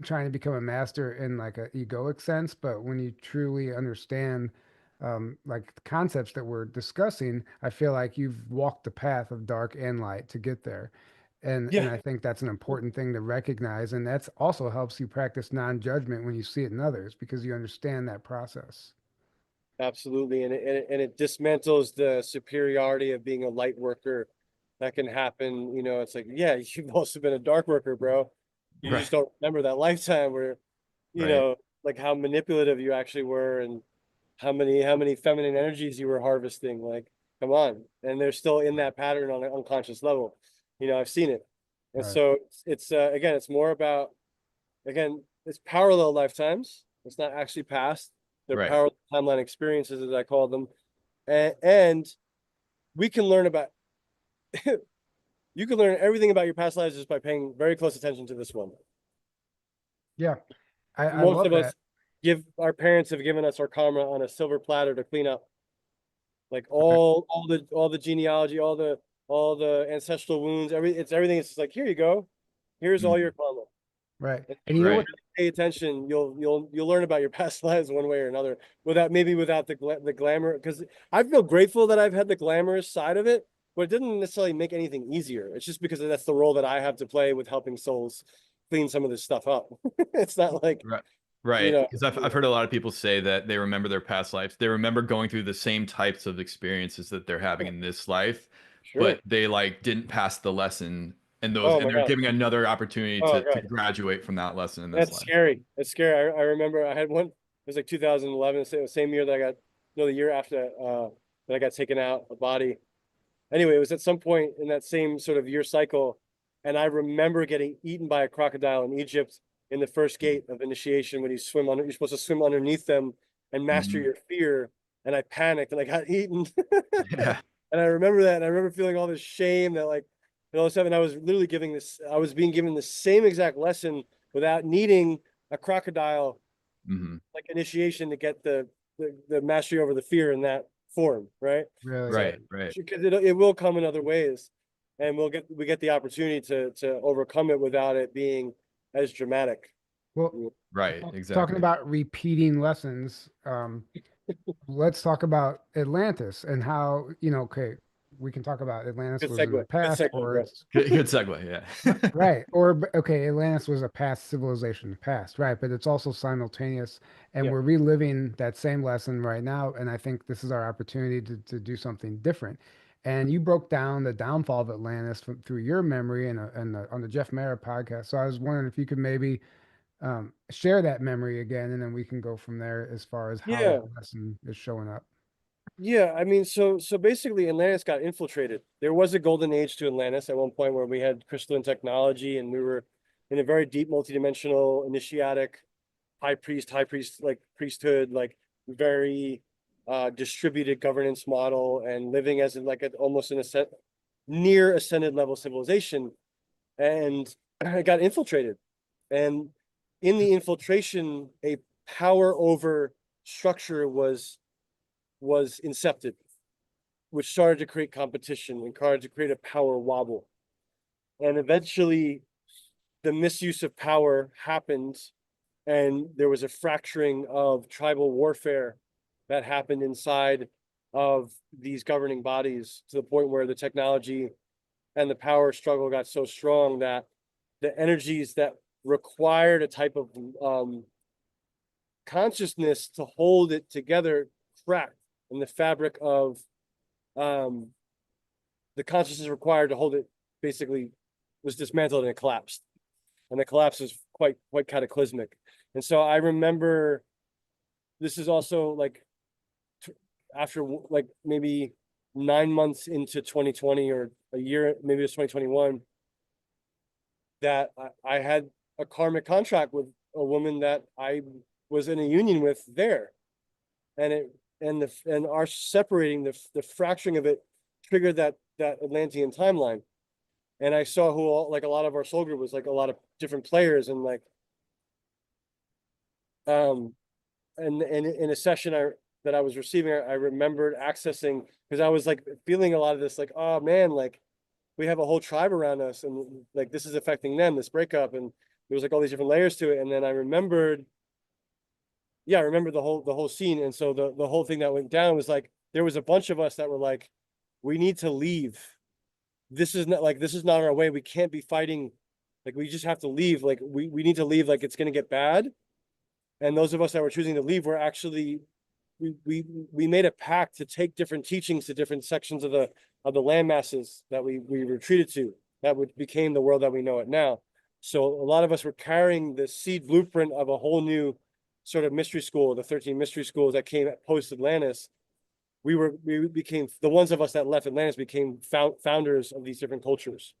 Speaker 2: trying to become a master in like a egoic sense, but when you truly understand like the concepts that we're discussing, I feel like you've walked the path of dark and light to get there. And
Speaker 3: Yeah,
Speaker 2: I think that's an important thing to recognize, and that's also helps you practice non-judgment when you see it in others because you understand that process.
Speaker 3: absolutely. And it dismantles the superiority of being a light worker that can happen. It's like, yeah, you've also been a dark worker, bro. You
Speaker 1: Right,
Speaker 3: just don't remember that lifetime where, you
Speaker 1: right,
Speaker 3: know, like how manipulative you actually were, and how many feminine energies you were harvesting. Like, come on. And they're still in that pattern on an unconscious level. I've seen it. And
Speaker 2: Right.
Speaker 3: so it's again, it's more about, again, it's parallel lifetimes. It's not actually past. They're
Speaker 1: right.
Speaker 3: parallel timeline experiences, as I call them. And we can learn about, you can learn everything about your past lives just by paying very close attention to this one.
Speaker 2: Yeah, I
Speaker 3: Most
Speaker 2: love
Speaker 3: of us,
Speaker 2: that.
Speaker 3: our parents have given us our karma on a silver platter to clean up. Like
Speaker 2: Okay.
Speaker 3: all the genealogy, all the ancestral wounds, everything. It's just like, here you go. Here's all
Speaker 1: Mhm.
Speaker 3: your karma.
Speaker 2: Right.
Speaker 3: And
Speaker 2: And you know
Speaker 3: if you
Speaker 2: what?
Speaker 1: Right.
Speaker 3: really pay attention, you'll learn about your past lives one way or another, without the glamour. Because I feel grateful that I've had the glamorous side of it, but it didn't necessarily make anything easier. It's just because that's the role that I have to play with helping souls clean some of this stuff up. It's not like,
Speaker 1: Right.
Speaker 3: you
Speaker 1: Right.
Speaker 3: know,
Speaker 1: Because I've heard a lot of people say that they remember their past lives. They remember going through the same types of experiences that they're having in this life,
Speaker 3: sure.
Speaker 1: but they like didn't pass the lesson in those,
Speaker 3: Oh
Speaker 1: and
Speaker 3: my
Speaker 1: they're
Speaker 3: God.
Speaker 1: giving another opportunity
Speaker 3: Oh
Speaker 1: to
Speaker 3: God.
Speaker 1: graduate from that lesson in this
Speaker 3: That's
Speaker 1: life.
Speaker 3: scary. That's scary. I remember I had one, it was like 2011, same year that I got, no, the year after that I got taken out a body. Anyway, it was at some point in that same sort of year cycle, and I remember getting eaten by a crocodile in Egypt in the first gate of initiation when you're supposed to swim underneath them and master
Speaker 1: Mhm.
Speaker 3: your fear. And I panicked and I got eaten.
Speaker 1: Yeah.
Speaker 3: And I remember that, and I remember feeling all this shame that like, and all of a sudden I was being given the same exact lesson without needing a crocodile
Speaker 1: Hmm.
Speaker 3: like initiation to get the mastery over the fear in that form, right?
Speaker 2: Really?
Speaker 3: So
Speaker 1: Right. Right.
Speaker 3: because it will come in other ways, and we get the opportunity to overcome it without it being as dramatic.
Speaker 2: Well,
Speaker 1: Right.
Speaker 2: talking
Speaker 1: Exactly.
Speaker 2: about repeating lessons, let's talk about Atlantis and how, okay, we can talk about Atlantis
Speaker 3: Good
Speaker 2: was in the
Speaker 3: segue. Good
Speaker 2: past,
Speaker 3: segue,
Speaker 2: or
Speaker 3: bro.
Speaker 2: it's
Speaker 1: Good segue. Yeah.
Speaker 2: right, okay, Atlantis was a past civilization, past, right, but it's also simultaneous, and
Speaker 3: Yeah.
Speaker 2: we're reliving that same lesson right now, and I think this is our opportunity to do something different. And you broke down the downfall of Atlantis through your memory on the Jeff Mayer podcast. So I was wondering if you could maybe share that memory again, and then we can go from there as far as how that
Speaker 3: Yeah.
Speaker 2: lesson is showing up.
Speaker 3: Yeah, I mean, so basically Atlantis got infiltrated. There was a golden age to Atlantis at one point where we had crystalline technology and we were in a very deep multidimensional initiatic high priest like priesthood, like very distributed governance model and living as in like almost an near ascended level civilization. And it got infiltrated. And in the infiltration, a power over structure was incepted, which started to create competition and started to create a power wobble. And eventually, the misuse of power happened, and there was a fracturing of tribal warfare that happened inside of these governing bodies to the point where the technology and the power struggle got so strong that the energies that required a type of consciousness to hold it together cracked, and the fabric of um, the consciousness required to hold it basically was dismantled and it collapsed. And the collapse was quite cataclysmic. And so I remember this is also like after like maybe 9 months into 2020 or a year, maybe it was 2021, that I had a karmic contract with a woman that I was in a union with there. And it and our separating the fracturing of it triggered that Atlantean timeline. And I saw who all, like a lot of our soul group was like a lot of different players and like um and in a session that I was receiving, I remembered accessing because I was like feeling a lot of this like, oh man, like we have a whole tribe around us and like this is affecting them, this breakup, and there was like all these different layers to it. And then I remembered, yeah, I remember the whole scene. And so the whole thing that went down was like there was a bunch of us that were like, we need to leave. This is not our way. We can't be fighting. Like we just have to leave. Like we need to leave. Like it's gonna get bad. And those of us that were choosing to leave were actually we made a pact to take different teachings to different sections of the land masses that we retreated to that would became the world that we know it now. So a lot of us were carrying the seed blueprint of a whole new sort of mystery school, the 13 mystery schools that came post Atlantis. We became the ones of us that left Atlantis became founders of these different cultures.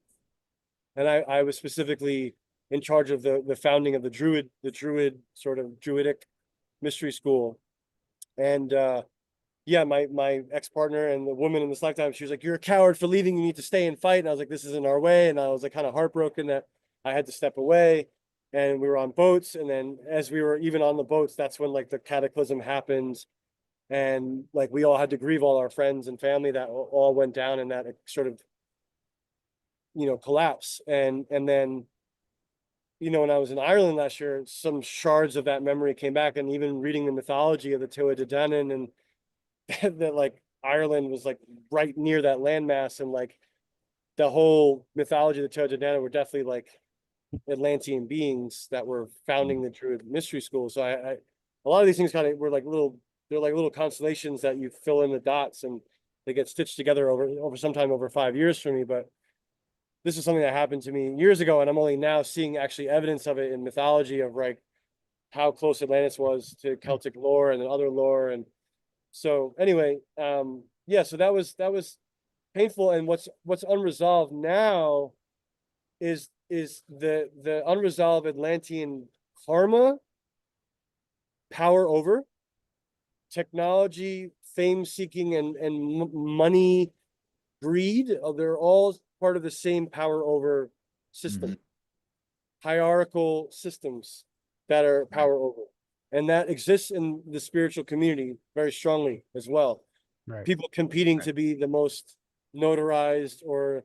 Speaker 3: And I was specifically in charge of the founding of the druid sort of druidic mystery school. And yeah, my ex-partner and the woman in this lifetime, she was like, you're a coward for leaving, you need to stay and fight. And I was like, this isn't our way. And I was like kind of heartbroken that I had to step away. and we were on boats. And then as we were even on the boats, that's when like the cataclysm happened. And like we all had to grieve all our friends and family that all went down in that sort of, collapse. And then, when I was in Ireland last year, some shards of that memory came back, and even reading the mythology of the Tuatha De Danann, and that like Ireland was like right near that landmass, and like the whole mythology of the Tuatha De Danann were definitely like Atlantean beings that were founding the Druid mystery school. So a lot of these things kind of were like they're like little constellations that you fill in the dots, and they get stitched together over sometime over 5 years for me. But this is something that happened to me years ago, and I'm only now seeing actually evidence of it in mythology of like how close Atlantis was to Celtic lore and then other lore. And so anyway, yeah, so that was painful. And what's unresolved now is the unresolved Atlantean karma, power over, technology, fame seeking, and money, greed. They're all part of the same power over system, hierarchical systems that are power over. And that exists in the spiritual community very strongly as well.
Speaker 2: Right.
Speaker 3: People competing to be the most notarized, or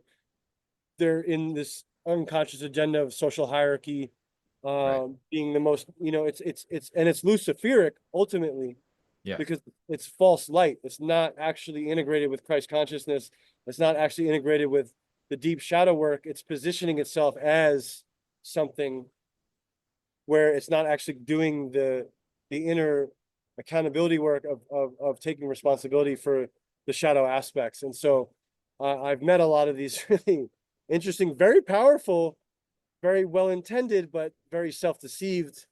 Speaker 3: they're in this unconscious agenda of social hierarchy, being the most, it's Luciferic ultimately, because it's false light. It's not actually integrated with Christ consciousness. It's not actually integrated with the deep shadow work. It's positioning itself as something where it's not actually doing the inner accountability work of taking responsibility for the shadow aspects. And so I've met a lot of these really interesting, very powerful, very well intended, but very self-deceived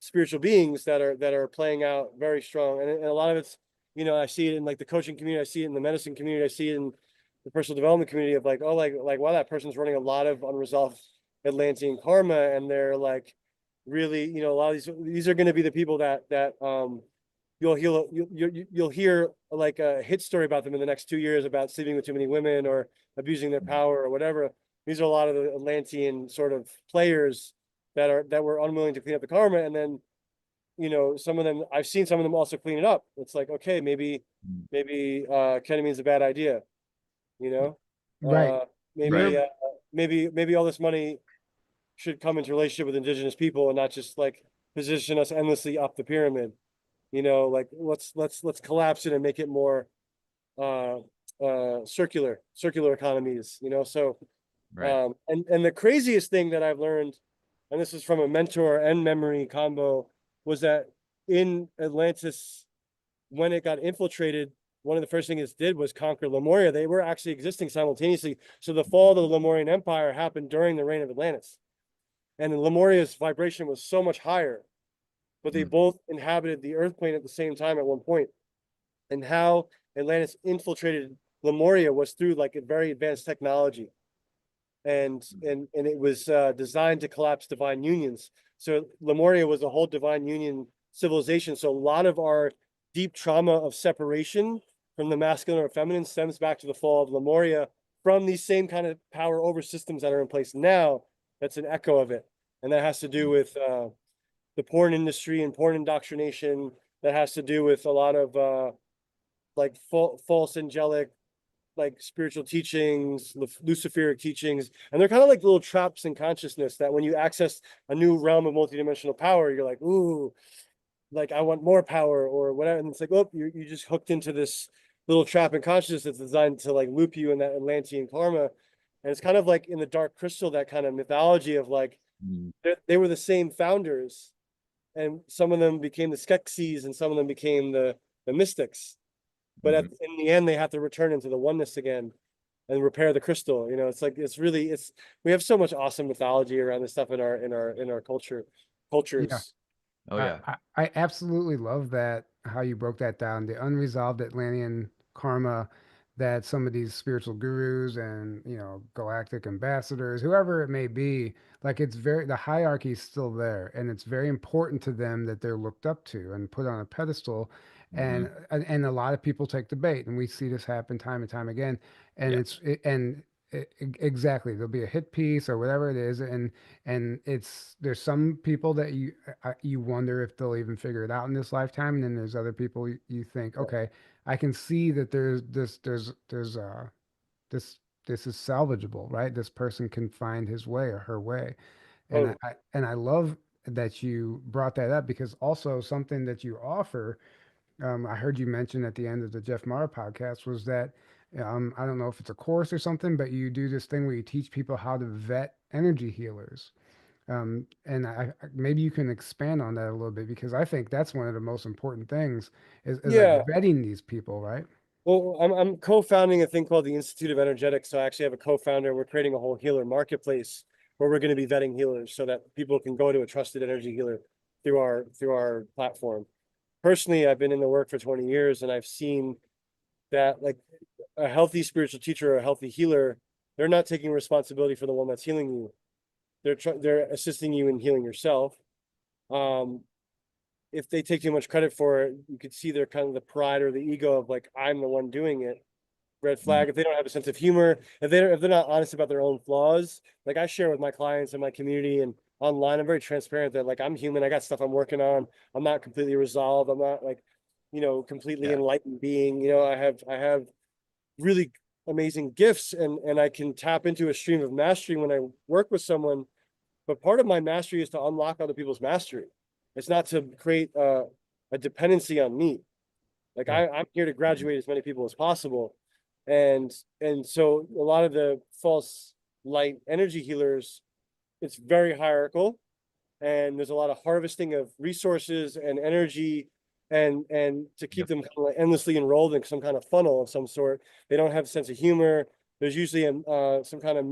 Speaker 3: spiritual beings that are playing out very strong. And a lot of it's, I see it in like the coaching community, I see it in the medicine community, I see it in the personal development community of like, oh, like wow, that person's running a lot of unresolved Atlantean karma, and they're like really, a lot of these are going to be the people that you'll hear like a hit story about them in the next 2 years about sleeping with too many women or abusing their power or whatever. These are a lot of the Atlantean sort of players that were unwilling to clean up the karma. And then, some of them, I've seen some of them also clean it up. It's like, okay, maybe ketamine's a bad idea,
Speaker 2: Right.
Speaker 3: maybe all this money should come into relationship with indigenous people and not just like position us endlessly up the pyramid. Like let's collapse it and make it more circular economies, so and the craziest thing that I've learned, and this is from a mentor and memory combo, was that in Atlantis, when it got infiltrated, one of the first things it did was conquer Lemuria. They were actually existing simultaneously. So the fall of the Lemurian Empire happened during the reign of Atlantis. And Lemuria's vibration was so much higher, but they both inhabited the Earth plane at the same time at one point. And how Atlantis infiltrated Lemuria was through like a very advanced technology. And it was designed to collapse divine unions. So Lemuria was a whole divine union civilization. So a lot of our deep trauma of separation from the masculine or feminine stems back to the fall of Lemuria from these same kind of power over systems that are in place now. That's an echo of it. And that has to do with the porn industry and porn indoctrination. That has to do with a lot of like false angelic, like spiritual teachings, Luciferic teachings. And they're kind of like little traps in consciousness that when you access a new realm of multidimensional power, you're like, ooh, like I want more power or whatever. And it's like, oh, you just hooked into this little trap in consciousness that's designed to like loop you in that Atlantean karma. And it's kind of like in the Dark Crystal, that kind of mythology of like, they were the same founders, and some of them became the Skeksis and some of them became the mystics. But in the end, they have to return into the oneness again and repair the crystal. It's like, we have so much awesome mythology around this stuff in our cultures.
Speaker 2: Yeah.
Speaker 1: Oh yeah.
Speaker 2: I absolutely love that, how you broke that down, the unresolved Atlantean karma that some of these spiritual gurus and, galactic ambassadors, whoever it may be, like the hierarchy is still there, and it's very important to them that they're looked up to and put on a pedestal. And a lot of people take the bait, and we see this happen time and time again. And Exactly. There'll be a hit piece or whatever it is, and there's some people that you wonder if they'll even figure it out in this lifetime, and then there's other people you think, okay, I can see that this this is salvageable, right? This person can find his way or her way, and
Speaker 3: Totally.
Speaker 2: I love that you brought that up because also something that you offer, I heard you mention at the end of the Jeff Mara podcast was that I don't know if it's a course or something, but you do this thing where you teach people how to vet energy healers. And maybe you can expand on that a little bit because I think that's one of the most important things is like
Speaker 3: Yeah.
Speaker 2: vetting these people, right?
Speaker 3: Well, I'm co-founding a thing called the Institute of Energetics. So I actually have a co-founder. We're creating a whole healer marketplace where we're going to be vetting healers so that people can go to a trusted energy healer through our platform. Personally, I've been in the work for 20 years and I've seen that like a healthy spiritual teacher or a healthy healer, they're not taking responsibility for the one that's healing you. They're assisting you in healing yourself. If they take too much credit for it, you could see their kind of the pride or the ego of like, I'm the one doing it. Red flag. If they don't have a sense of humor, if they're not honest about their own flaws, like I share with my clients and my community and online, I'm very transparent that like I'm human. I got stuff I'm working on. I'm not completely resolved. I'm not like, completely
Speaker 1: Yeah.
Speaker 3: enlightened being. I have really amazing gifts and I can tap into a stream of mastery when I work with someone. But part of my mastery is to unlock other people's mastery. It's not to create a dependency on me. Like
Speaker 2: Yeah.
Speaker 3: I'm here to graduate as many people as possible. And so a lot of the false light energy healers, it's very hierarchical and there's a lot of harvesting of resources and energy and to keep them kind of like endlessly enrolled in some kind of funnel of some sort. They don't have a sense of humor. There's usually some kind of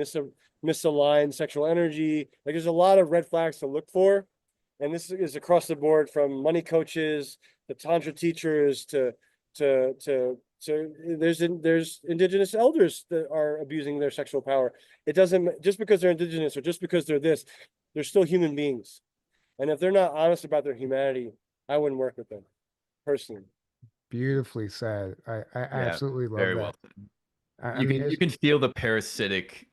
Speaker 3: misaligned sexual energy. Like there's a lot of red flags to look for. And this is across the board from money coaches to tantra teachers to there's indigenous elders that are abusing their sexual power. It doesn't just because they're indigenous or just because they're this, they're still human beings. And if they're not honest about their humanity, I wouldn't work with them personally.
Speaker 2: Beautifully said. I
Speaker 1: Yeah,
Speaker 2: absolutely love
Speaker 1: very well
Speaker 2: that.
Speaker 1: said.
Speaker 2: I
Speaker 1: You
Speaker 2: mean,
Speaker 1: can feel the parasitic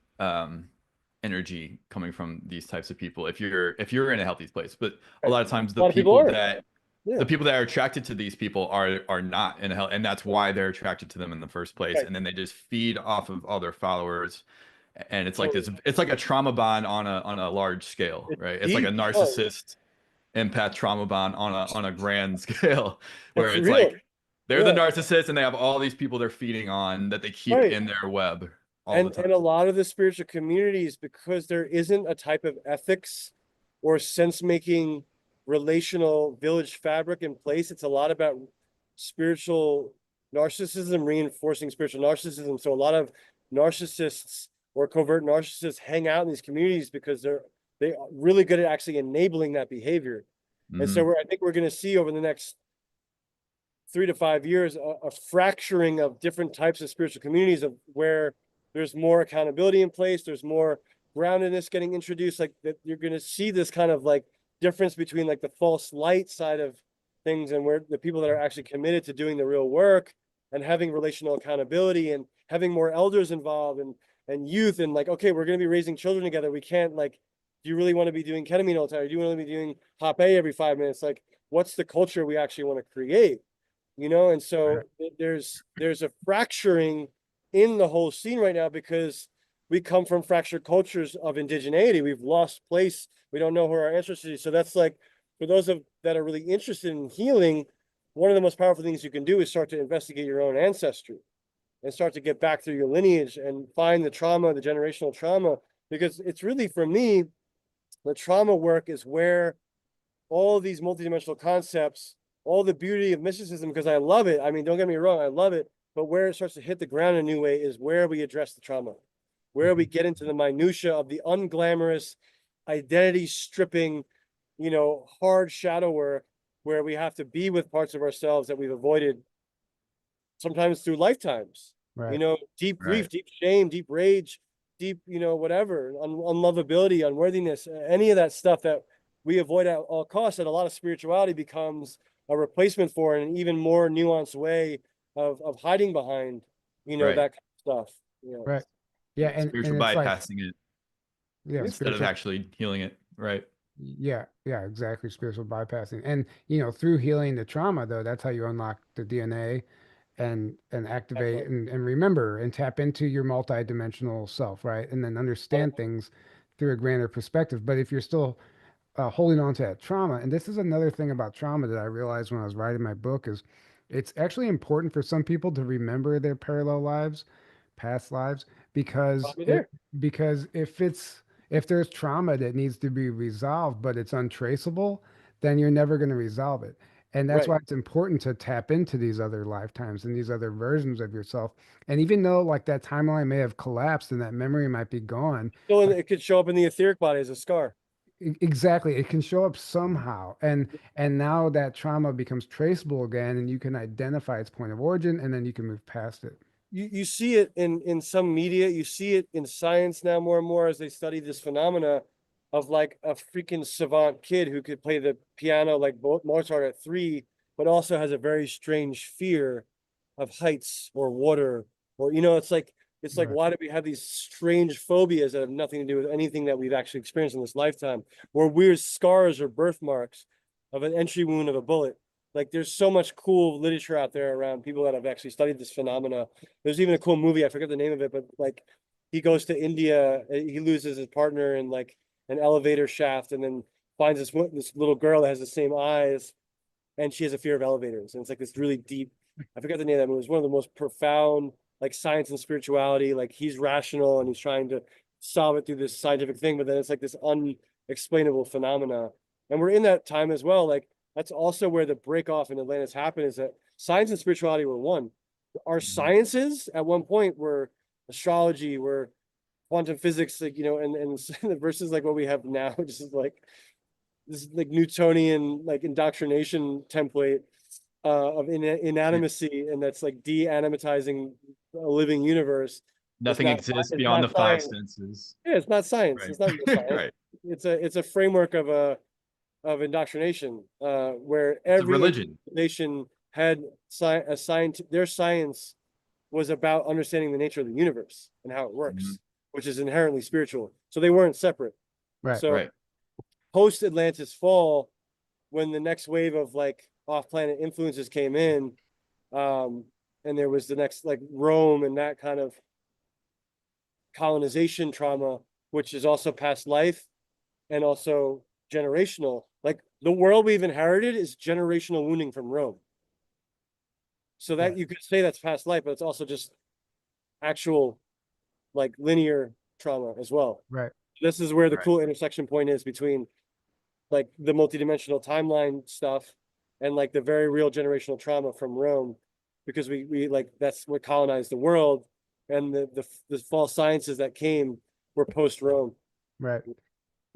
Speaker 1: energy coming from these types of people if you're in a healthy place. But a
Speaker 3: Right.
Speaker 1: lot of times
Speaker 3: A lot of people are. Yeah.
Speaker 1: the people that are attracted to these people are not in a health, and that's why they're attracted to them in the first place.
Speaker 3: Right.
Speaker 1: And then they just feed off of all their followers. And it's like
Speaker 3: Totally.
Speaker 1: this, it's like a trauma bond on a large scale,
Speaker 3: It's
Speaker 1: right? It's like a
Speaker 3: deep. Oh,
Speaker 1: narcissist empath trauma bond on a grand scale where
Speaker 3: it's
Speaker 1: it's
Speaker 3: real.
Speaker 1: like they're the
Speaker 3: Yeah.
Speaker 1: narcissist and they have all these people they're feeding on that they keep
Speaker 3: Right.
Speaker 1: in their web all the
Speaker 3: And
Speaker 1: time.
Speaker 3: a lot of the spiritual communities, because there isn't a type of ethics or sense-making relational village fabric in place, it's a lot about spiritual narcissism reinforcing spiritual narcissism. So a lot of narcissists or covert narcissists hang out in these communities because they are really good at actually enabling that behavior. And so
Speaker 1: Mhm.
Speaker 3: I think we're going to see over the next 3 to 5 years a fracturing of different types of spiritual communities of where there's more accountability in place, there's more groundedness getting introduced, like that you're going to see this kind of like difference between like the false light side of things and where the people that are actually committed to doing the real work and having relational accountability and having more elders involved and youth and like, okay, we're going to be raising children together. We can't like, do you really want to be doing ketamine all the time? Or do you want to be doing hop A every 5 minutes? Like, what's the culture we actually want to create? And so there's a fracturing in the whole scene right now because we come from fractured cultures of indigeneity. We've lost place. We don't know who our ancestors are. So that's like, for those that are really interested in healing, one of the most powerful things you can do is start to investigate your own ancestry and start to get back through your lineage and find the trauma, the generational trauma, because it's really, for me, the trauma work is where all these multidimensional concepts, all the beauty of mysticism, because I love it. I mean, don't get me wrong, I love it. But where it starts to hit the ground in a new way is where we address the trauma, where we get into the minutia of the unglamorous, identity stripping, hard shadow work, where we have to be with parts of ourselves that we've avoided sometimes through lifetimes.
Speaker 2: right.
Speaker 3: Deep
Speaker 1: Right.
Speaker 3: grief, deep shame, deep rage, deep, whatever, unlovability, unworthiness, any of that stuff that we avoid at all costs. And a lot of spirituality becomes a replacement for an even more nuanced way of hiding behind,
Speaker 1: Right.
Speaker 3: that kind of stuff.
Speaker 2: Right. Yeah,
Speaker 1: spiritual
Speaker 2: and it's like,
Speaker 1: bypassing it
Speaker 2: yeah,
Speaker 1: instead of
Speaker 2: spiritual.
Speaker 1: actually healing it, right?
Speaker 2: Yeah, yeah, exactly. Spiritual bypassing. And through healing the trauma though, that's how you unlock the DNA and activate
Speaker 3: Exactly.
Speaker 2: and remember and tap into your multi-dimensional self, right? And then understand things through a grander perspective. But if you're still holding on to that trauma, and this is another thing about trauma that I realized when I was writing my book is it's actually important for some people to remember their parallel lives, past lives, because
Speaker 3: Probably
Speaker 2: it
Speaker 3: there.
Speaker 2: because if there's trauma that needs to be resolved but it's untraceable, then you're never going to resolve it. And that's
Speaker 3: Right.
Speaker 2: why it's important to tap into these other lifetimes and these other versions of yourself. And even though like that timeline may have collapsed and that memory might be gone,
Speaker 3: So
Speaker 2: like
Speaker 3: it could show up in the etheric body as a scar.
Speaker 2: exactly, it can show up somehow. And now that trauma becomes traceable again and you can identify its point of origin and then you can move past it.
Speaker 3: You see it in some media, you see it in science now more and more as they study this phenomena of like a freaking savant kid who could play the piano like Mozart at 3, but also has a very strange fear of heights or water, or it's like
Speaker 2: Right.
Speaker 3: why do we have these strange phobias that have nothing to do with anything that we've actually experienced in this lifetime, or weird scars or birthmarks of an entry wound of a bullet? Like there's so much cool literature out there around people that have actually studied this phenomena. There's even a cool movie, I forget the name of it, but like he goes to India, he loses his partner in like an elevator shaft, and then finds this little girl that has the same eyes, and she has a fear of elevators. And it's like this really deep, I forget the name of that movie. It was one of the most profound, like science and spirituality. Like he's rational and he's trying to solve it through this scientific thing, but then it's like this unexplainable phenomena. And we're in that time as well. Like that's also where the break off in Atlantis happened, is that science and spirituality were one. Our
Speaker 1: Mhm.
Speaker 3: sciences at one point were astrology, were quantum physics, like, and versus like what we have now, which is like this like Newtonian like indoctrination template of
Speaker 1: Yeah.
Speaker 3: inanimacy, and that's like de-animatizing a living universe. It's
Speaker 1: Nothing
Speaker 3: not
Speaker 1: exists
Speaker 3: it's
Speaker 1: beyond the
Speaker 3: not
Speaker 1: five
Speaker 3: science.
Speaker 1: senses.
Speaker 3: Yeah, it's not science.
Speaker 1: Right.
Speaker 3: It's not real science.
Speaker 1: Right.
Speaker 3: It's a framework of indoctrination, where
Speaker 1: It's a
Speaker 3: every
Speaker 1: religion.
Speaker 3: nation had assigned their science was about understanding the nature of the universe and how it
Speaker 1: Mhm.
Speaker 3: works, which is inherently spiritual. So they weren't separate.
Speaker 2: Right.
Speaker 3: So
Speaker 1: Right.
Speaker 3: post Atlantis fall, when the next wave of like off-planet influences came in, um, and there was the next like Rome and that kind of colonization trauma, which is also past life and also generational. Like the world we've inherited is generational wounding from Rome. So that
Speaker 2: Right.
Speaker 3: you could say that's past life, but it's also just actual like linear trauma as well.
Speaker 2: Right.
Speaker 3: This is where the
Speaker 1: Right.
Speaker 3: cool intersection point is between like the multidimensional timeline stuff and like the very real generational trauma from Rome, because we like that's what colonized the world, and the false sciences that came were post Rome.
Speaker 2: Right.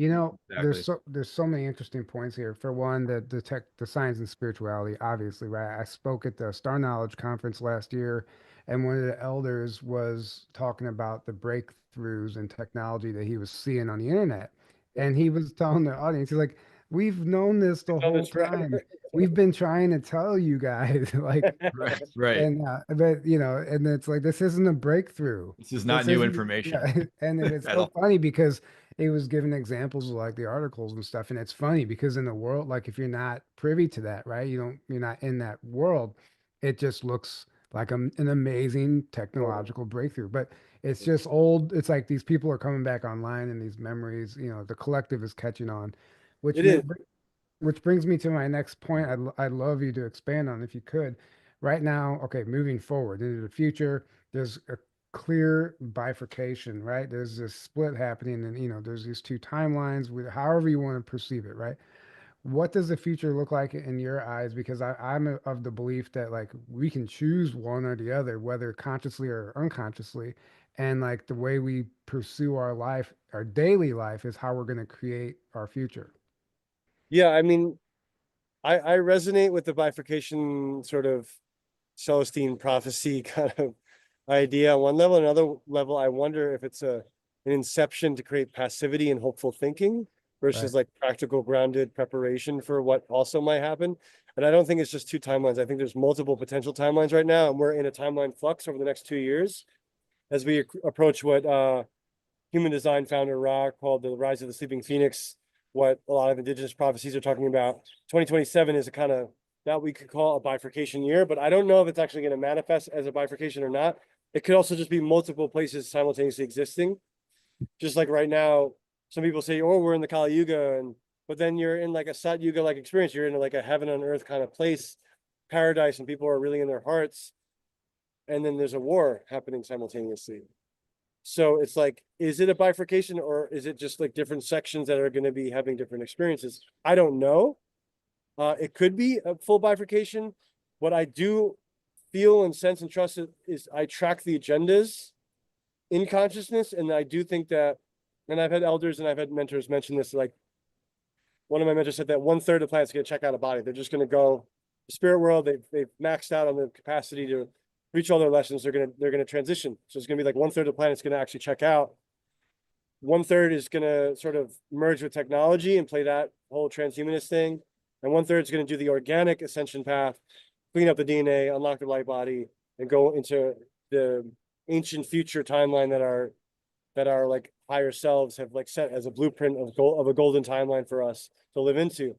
Speaker 1: Exactly.
Speaker 2: There's so many interesting points here. For one, the science and spirituality, obviously, right? I spoke at the Star Knowledge conference last year, and one of the elders was talking about the breakthroughs in technology that he was seeing on the internet. And he was telling the audience, he's like, we've known this the
Speaker 3: We've done
Speaker 2: whole
Speaker 3: this forever.
Speaker 2: time. We've been trying to tell you guys, like,
Speaker 1: Right. Right.
Speaker 2: but and it's like this isn't a breakthrough.
Speaker 1: This is not
Speaker 2: This
Speaker 1: new
Speaker 2: isn't,
Speaker 1: information
Speaker 2: yeah. And then it's
Speaker 1: at
Speaker 2: so
Speaker 1: all.
Speaker 2: funny because he was giving examples of like the articles and stuff. And it's funny because in the world, like if you're not privy to that, right? You're not in that world, it just looks like an amazing technological breakthrough. But it's just old. It's like these people are coming back online and these memories, the collective is catching on, which
Speaker 3: It is.
Speaker 2: which brings me to my next point. I'd love you to expand on if you could. Right now, okay, moving forward into the future, there's a clear bifurcation, right? There's this split happening, and there's these two timelines with however you want to perceive it, right? What does the future look like in your eyes? Because of the belief that like we can choose one or the other, whether consciously or unconsciously, and like the way we pursue our life, our daily life, is how we're going to create our future.
Speaker 3: Yeah, I mean, I resonate with the bifurcation sort of Celestine prophecy kind of idea on one level. Another level, I wonder if it's an inception to create passivity and hopeful thinking
Speaker 2: Right.
Speaker 3: versus like practical grounded preparation for what also might happen. And I don't think it's just two timelines. I think there's multiple potential timelines right now, and we're in a timeline flux over the next 2 years. as we approach what human design founder Ra called the rise of the sleeping phoenix, what a lot of indigenous prophecies are talking about. 2027 is a kind of that we could call a bifurcation year, but I don't know if it's actually going to manifest as a bifurcation or not. It could also just be multiple places simultaneously existing. Just like right now, some people say, oh, we're in the Kali Yuga, but then you're in like a Sat Yuga like experience. You're in like a heaven on earth kind of place, paradise, and people are really in their hearts. And then there's a war happening simultaneously. So it's like, is it a bifurcation, or is it just like different sections that are going to be having different experiences? I don't know. It could be a full bifurcation. What I do feel and sense and trust is I track the agendas in consciousness. And I do think that, and I've had elders and I've had mentors mention this, like one of my mentors said that 1/3 of the planet's going to check out a body. They're just going to go the spirit world. They've maxed out on the capacity to reach all their lessons. They're going to transition. So it's going to be like 1/3 of the planet's going to actually check out. 1/3 is going to sort of merge with technology and play that whole transhumanist thing. And 1/3 is going to do the organic ascension path, clean up the DNA, unlock the light body, and go into the ancient future timeline that our like higher selves have like set as a blueprint of a golden timeline for us to live into.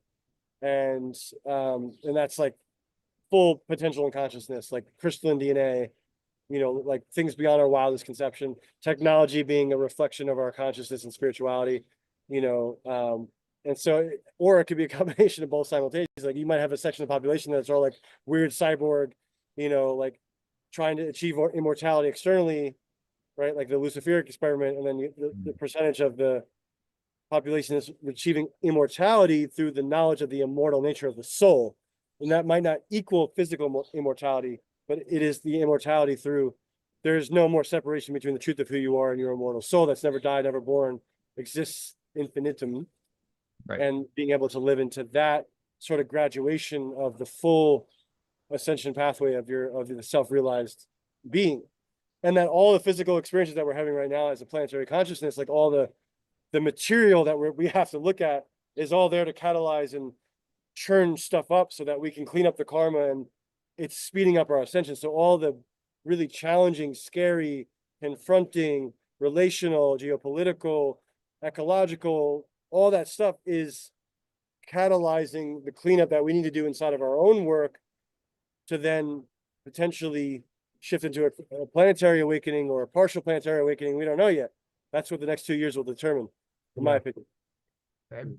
Speaker 3: And that's like full potential in consciousness, like crystalline DNA, you know, like things beyond our wildest conception, technology being a reflection of our consciousness and spirituality, you know, and so, or it could be a combination of both simultaneously. Like you might have a section of the population that's all like weird cyborg, you know, like trying to achieve immortality externally, right? Like the Luciferic experiment, and then the percentage of the population is achieving immortality through the knowledge of the immortal nature of the soul. And that might not equal physical immortality, but it is the immortality through, there's no more separation between the truth of who you are and your immortal soul that's never died, never born, exists infinitum.
Speaker 1: Right.
Speaker 3: And being able to live into that sort of graduation of the full ascension pathway of the self-realized being. And that all the physical experiences that we're having right now as a planetary consciousness, like all the material that we have to look at, is all there to catalyze and churn stuff up so that we can clean up the karma, and it's speeding up our ascension. So all the really challenging, scary, confronting, relational, geopolitical, ecological, all that stuff is catalyzing the cleanup that we need to do inside of our own work to then potentially shift into a planetary awakening or a partial planetary awakening. We don't know yet. That's what the next 2 years will determine, in my opinion.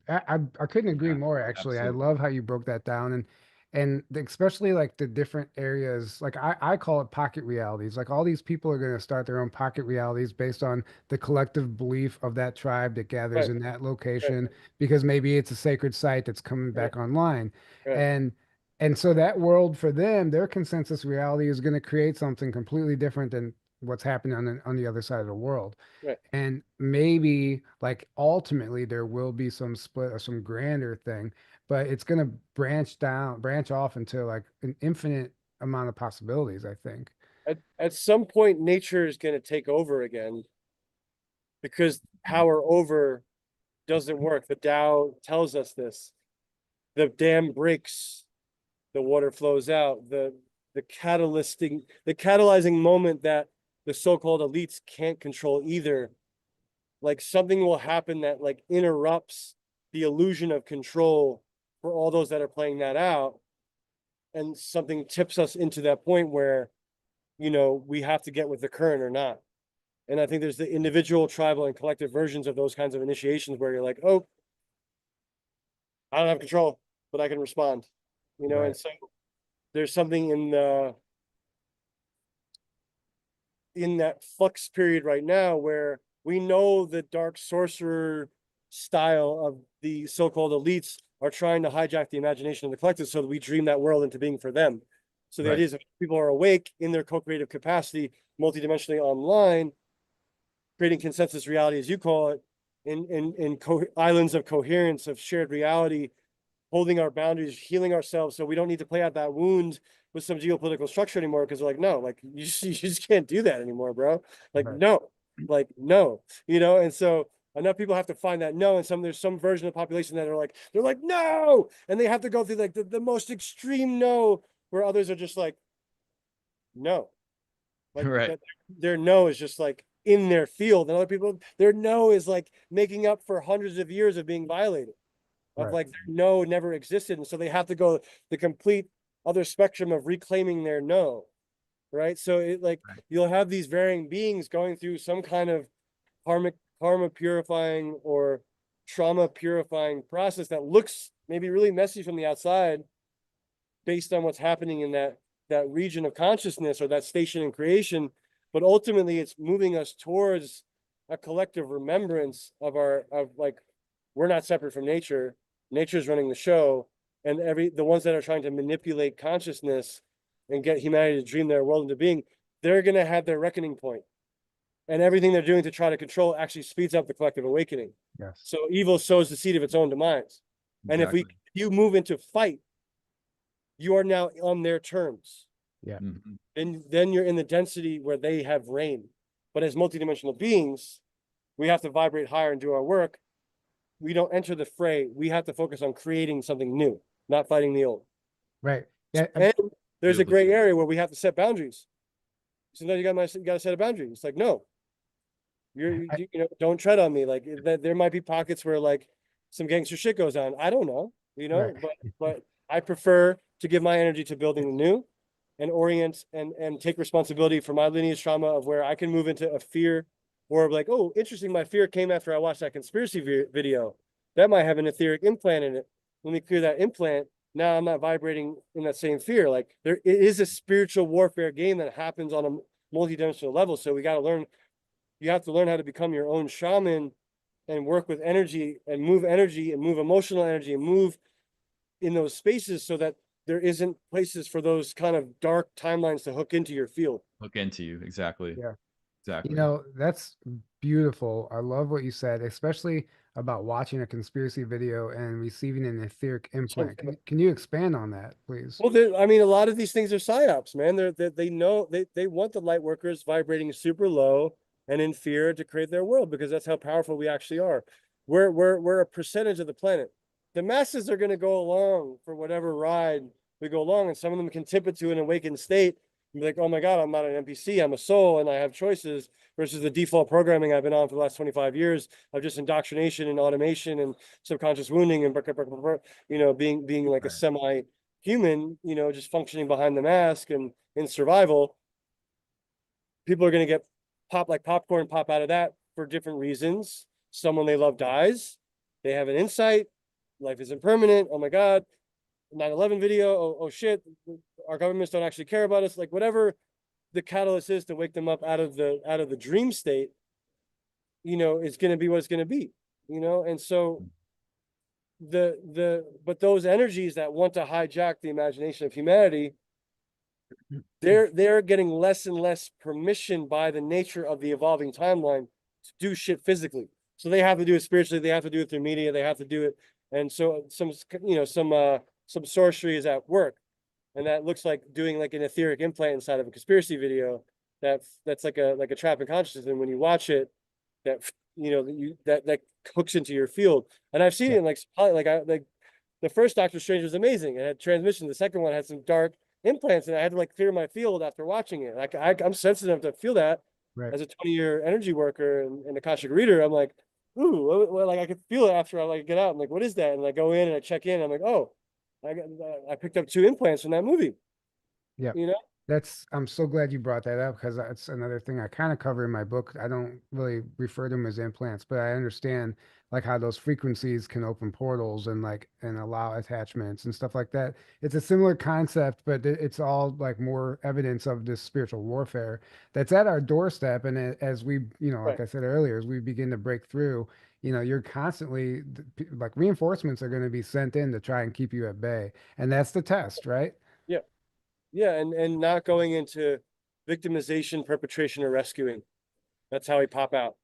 Speaker 2: I couldn't agree
Speaker 1: Yeah,
Speaker 2: more, actually.
Speaker 1: absolutely.
Speaker 2: I love how you broke that down, and especially like the different areas, like I call it pocket realities. Like all these people are going to start their own pocket realities based on the collective belief of that tribe that gathers
Speaker 3: Right,
Speaker 2: in that
Speaker 3: right,
Speaker 2: location, because maybe it's a sacred site that's coming
Speaker 3: right,
Speaker 2: back online.
Speaker 3: right,
Speaker 2: And and so that world for them, their consensus reality is going to create something completely different than what's happening on the other side of the world.
Speaker 3: right.
Speaker 2: And maybe like ultimately there will be some split or some grander thing, but it's going to branch off into like an infinite amount of possibilities, I think.
Speaker 3: At some point, nature is going to take over again, because power over doesn't work. The Tao tells us this. The dam breaks, the water flows out. The catalyzing moment that the so-called elites can't control either. Like something will happen that like interrupts the illusion of control for all those that are playing that out, and something tips us into that point where, you know, we have to get with the current or not. And I think there's the individual, tribal, and collective versions of those kinds of initiations where you're like, oh, I don't have control, but I can respond, you know. And
Speaker 2: Right.
Speaker 3: so there's something in that flux period right now where we know the dark sorcerer style of the so-called elites are trying to hijack the imagination of the collective so that we dream that world into being for them. So the
Speaker 1: Right.
Speaker 3: idea is, if people are awake in their co-creative capacity, multidimensionally online, creating consensus reality, as you call it, in islands of coherence, of shared reality, holding our boundaries, healing ourselves, so we don't need to play out that wound with some geopolitical structure anymore, because they're like, no, like you just can't do that anymore, bro.
Speaker 2: Right.
Speaker 3: Like no, you know. And so enough people have to find that no, and there's some version of the population that are like, they're like no, and they have to go through like the most extreme no, where others are just like no, like
Speaker 1: Right.
Speaker 3: that their no is just like in their field, and other people, their no is like making up for hundreds of years of being violated, of
Speaker 2: Right.
Speaker 3: like their no never existed, and so they have to go the complete other spectrum of reclaiming their no, right? So it like
Speaker 1: Right.
Speaker 3: you'll have these varying beings going through some kind of karma purifying or trauma purifying process that looks maybe really messy from the outside, based on what's happening in that region of consciousness or that station in creation, but ultimately it's moving us towards a collective remembrance of like, we're not separate from nature. Nature's running the show, and the ones that are trying to manipulate consciousness and get humanity to dream their world into being, they're going to have their reckoning point, and everything they're doing to try to control actually speeds up the collective awakening.
Speaker 2: Yes.
Speaker 3: So evil sows the seed of its own demise. And if you move into fight, you are now on their terms.
Speaker 2: Yeah.
Speaker 1: Mhm.
Speaker 3: And then you're in the density where they have reign. But as multidimensional beings, we have to vibrate higher and do our work. We don't enter the fray. We have to focus on creating something new, not fighting the old.
Speaker 2: Right. Yeah.
Speaker 3: And there's a
Speaker 1: Beautifully
Speaker 3: gray
Speaker 1: said.
Speaker 3: area where we have to set boundaries. So now you got to set a boundary. It's like, no, you know, don't tread on me. Like there might be pockets where like some gangster shit goes on. I don't know, you know,
Speaker 2: Right.
Speaker 3: but I prefer to give my energy to building the new, and orient and take responsibility for my lineage trauma of where I can move into a fear, or like, oh, interesting, my fear came after I watched that conspiracy video. That might have an etheric implant in it. Let me clear that implant. Now I'm not vibrating in that same fear. Like it is a spiritual warfare game that happens on a multidimensional level. So we got to learn. You have to learn how to become your own shaman and work with energy and move emotional energy and move in those spaces so that there isn't places for those kind of dark timelines to hook into your field.
Speaker 1: Look into you. Exactly.
Speaker 2: Yeah.
Speaker 1: Exactly.
Speaker 2: You know, that's beautiful. I love what you said, especially about watching a conspiracy video and receiving an etheric implant. Can you expand on that, please?
Speaker 3: Well, I mean, a lot of these things are psyops, man. They know they want the light workers vibrating super low and in fear to create their world, because that's how powerful we actually are. We're a percentage of the planet. The masses are going to go along for whatever ride we go along, and some of them can tip it to an awakened state and be like, oh my God, I'm not an NPC, I'm a soul, and I have choices, versus the default programming I've been on for the last 25 years of just indoctrination and automation and subconscious wounding and you know, being like a semi human, you know, just functioning behind the mask and in survival. People are going to get pop like popcorn, pop out of that for different reasons. Someone they love dies. They have an insight. Life is impermanent. Oh my God. 9/11 video. Oh shit. Our governments don't actually care about us. Like whatever the catalyst is to wake them up out of the dream state, you know, it's going to be what it's going to be, you know? And so but those energies that want to hijack the imagination of humanity, they're getting less and less permission by the nature of the evolving timeline to do shit physically. So they have to do it spiritually, they have to do it through media, they have to do it. And so some, you know, some sorcery is at work. And that looks like doing like an etheric implant inside of a conspiracy video that's like a trap in consciousness. And when you watch it, that, you know, that hooks into your field. And I've seen it in like the first Doctor Strange was amazing. It had transmission. The second one had some dark implants, and I had to like clear my field after watching it. I'm sensitive to feel that.
Speaker 2: Right.
Speaker 3: As a 20-year energy worker and Akashic reader, I'm like, ooh, well, like I could feel it after I like get out. I'm like, what is that? And I go in and I check in. I'm like, oh, I picked up 2 implants from that movie.
Speaker 2: Yeah.
Speaker 3: You know?
Speaker 2: I'm so glad you brought that up, because that's another thing I kind of cover in my book. I don't really refer to them as implants, but I understand like how those frequencies can open portals and allow attachments and stuff like that. It's a similar concept, but it's all like more evidence of this spiritual warfare that's at our doorstep. And as we, you know, like
Speaker 3: Right.
Speaker 2: I said earlier, as we begin to break through, you know, you're constantly like reinforcements are going to be sent in to try and keep you at bay. And that's the test, right?
Speaker 3: Yeah. Yeah. And not going into victimization, perpetration, or rescuing. That's how we pop out.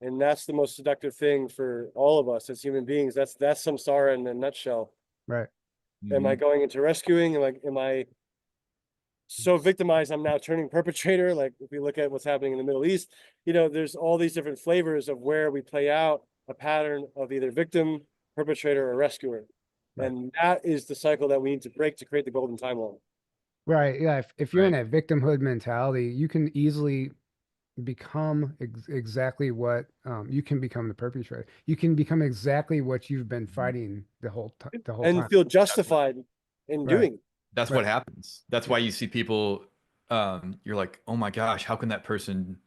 Speaker 3: And that's the most seductive thing for all of us as human beings. That's samsara in a nutshell.
Speaker 2: Right.
Speaker 3: Am I
Speaker 1: Mhm.
Speaker 3: going into rescuing? Am I so victimized I'm now turning perpetrator? Like if we look at what's happening in the Middle East, you know, there's all these different flavors of where we play out a pattern of either victim, perpetrator, or rescuer.
Speaker 2: Right.
Speaker 3: And that is the cycle that we need to break to create the golden timeline.
Speaker 2: Right. Yeah. If you're in
Speaker 1: Right.
Speaker 2: that victimhood mentality, you can easily become exactly what you can become the perpetrator. You can become exactly what you've been
Speaker 1: Mhm.
Speaker 2: fighting the whole
Speaker 3: And
Speaker 2: time.
Speaker 3: feel
Speaker 1: That's what
Speaker 3: justified in
Speaker 2: Right.
Speaker 3: doing it.
Speaker 1: that's what
Speaker 2: Right.
Speaker 1: happens. That's why you see people, you're like, oh my gosh, how can that person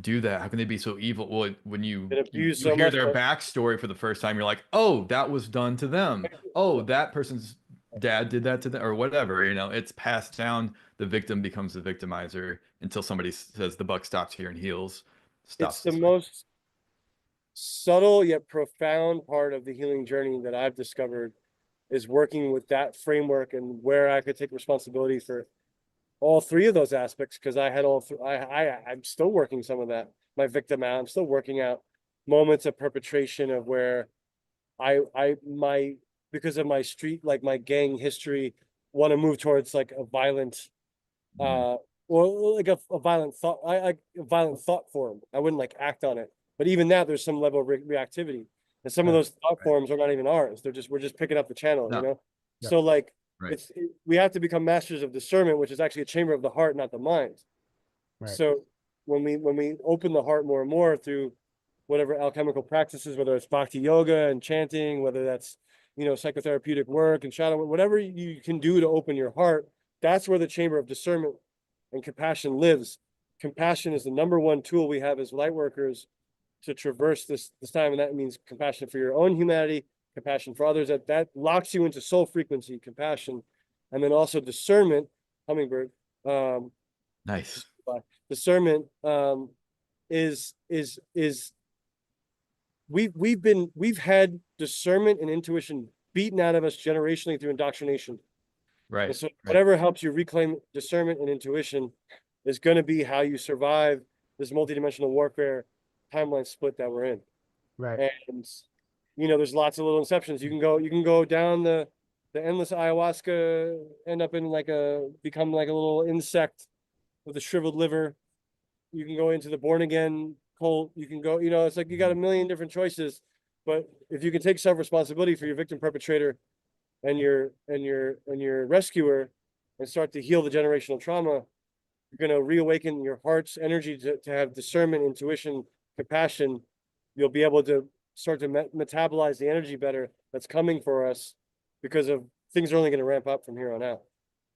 Speaker 1: do that? How can they be so evil? Well, when
Speaker 3: Been abused
Speaker 1: you
Speaker 3: so
Speaker 1: hear
Speaker 3: much,
Speaker 1: their
Speaker 3: but
Speaker 1: backstory for the first time, you're like, oh, that was done to them. Oh, that person's dad did that to them, or whatever. You know, it's passed down. The victim becomes the victimizer until somebody says the buck stops here and heals,
Speaker 3: it's
Speaker 1: stops
Speaker 3: the
Speaker 1: the cycle.
Speaker 3: most subtle yet profound part of the healing journey that I've discovered is working with that framework and where I could take responsibility for all three of those aspects because I had all I'm still working some of that my victim out. I'm still working out moments of perpetration of where I my because of my street like my gang history want to move towards like a violent
Speaker 1: Mhm.
Speaker 3: or like a violent thought a violent thought form. I wouldn't like act on it, but even that there's some level of reactivity, and some of
Speaker 2: Right.
Speaker 3: those thought
Speaker 1: Right.
Speaker 3: forms are not even ours. We're just picking up the channel, you
Speaker 1: No.
Speaker 3: know.
Speaker 2: Yep.
Speaker 3: So like
Speaker 1: Right.
Speaker 3: we have to become masters of discernment, which is actually a chamber of the heart, not the mind.
Speaker 2: Right.
Speaker 3: So when we open the heart more and more through whatever alchemical practices, whether it's bhakti yoga and chanting, whether that's psychotherapeutic work and shadow, whatever you can do to open your heart, that's where the chamber of discernment and compassion lives. Compassion is the number one tool we have as light workers to traverse this time, and that means compassion for your own humanity, compassion for others. That locks you into soul frequency, compassion, and then also discernment, hummingbird. Um,
Speaker 1: Nice.
Speaker 3: discernment is we've had discernment and intuition beaten out of us generationally through indoctrination. And
Speaker 1: Right.
Speaker 3: so
Speaker 1: Right.
Speaker 3: whatever helps you reclaim discernment and intuition is going to be how you survive this multidimensional warfare timeline split that we're in.
Speaker 2: Right.
Speaker 3: And there's lots of little inceptions. You can go down the endless ayahuasca, end up in become like a little insect with a shriveled liver. You can go into the born again cult. You can go, it's like you got a million different choices. But if you can take self responsibility for your victim perpetrator and your rescuer and start to heal the generational trauma, you're going to reawaken your heart's energy to have discernment, intuition, compassion. You'll be able to start to metabolize the energy better that's coming for us because of things are only going to ramp up from here on out.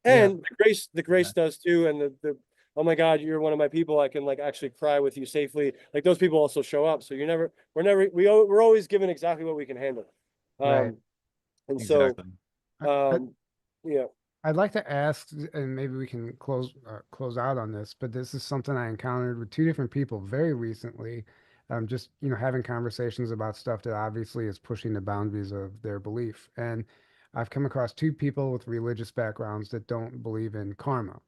Speaker 2: Yeah.
Speaker 3: And the grace does too. And the oh my God, you're one of my people. I can like actually cry with you safely. Like those people also show up. So we're always given exactly what we can handle.
Speaker 2: Right.
Speaker 3: And so
Speaker 1: Exactly.
Speaker 2: I, I,
Speaker 3: um, yeah,
Speaker 2: I'd like to ask, and maybe we can close out on this, but this is something I encountered with two different people very recently. Just having conversations about stuff that obviously is pushing the boundaries of their belief. And I've come across two people with religious backgrounds that don't believe in karma,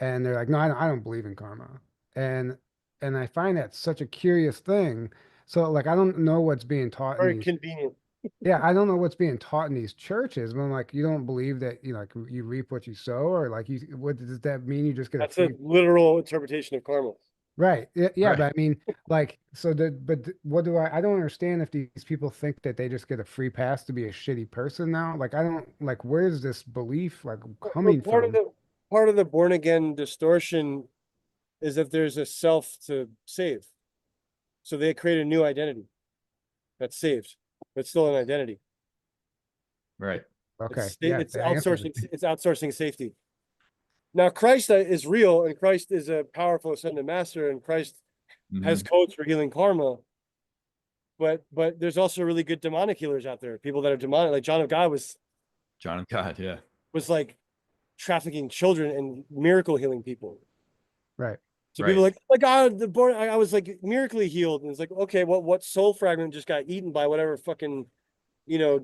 Speaker 2: and they're like, "No, I don't believe in karma." And and I find that such a curious thing. So like, I don't know what's being taught in
Speaker 3: very
Speaker 2: these.
Speaker 3: convenient.
Speaker 2: Yeah, I don't know what's being taught in these churches, but I'm like, you don't believe that like you reap what you sow, or like what does that mean? You just get a
Speaker 3: That's a
Speaker 2: free,
Speaker 3: literal interpretation of karma.
Speaker 2: right? Yeah, yeah,
Speaker 1: Right.
Speaker 2: but I mean, like, what do I don't understand if these people think that they just get a free pass to be a shitty person now. Like, I don't like where's this belief like
Speaker 3: Well,
Speaker 2: coming from?
Speaker 3: part of the born again distortion is that there's a self to save. So they create a new identity that's saved, but still an identity.
Speaker 1: Right.
Speaker 2: Okay, yeah,
Speaker 3: It's
Speaker 2: that answers
Speaker 3: outsourcing.
Speaker 2: it.
Speaker 3: It's outsourcing safety. Now Christ is real, and Christ is a powerful ascended master, and Christ has
Speaker 1: Hmm.
Speaker 3: codes for healing karma. But there's also really good demonic healers out there. People that are demonic, like John of God
Speaker 1: John of God. Yeah.
Speaker 3: was like trafficking children and miracle healing people.
Speaker 2: Right,
Speaker 3: So people are
Speaker 1: Right.
Speaker 3: like, oh my God, I was like miraculously healed. And it's like, okay, what soul fragment just got eaten by whatever fucking,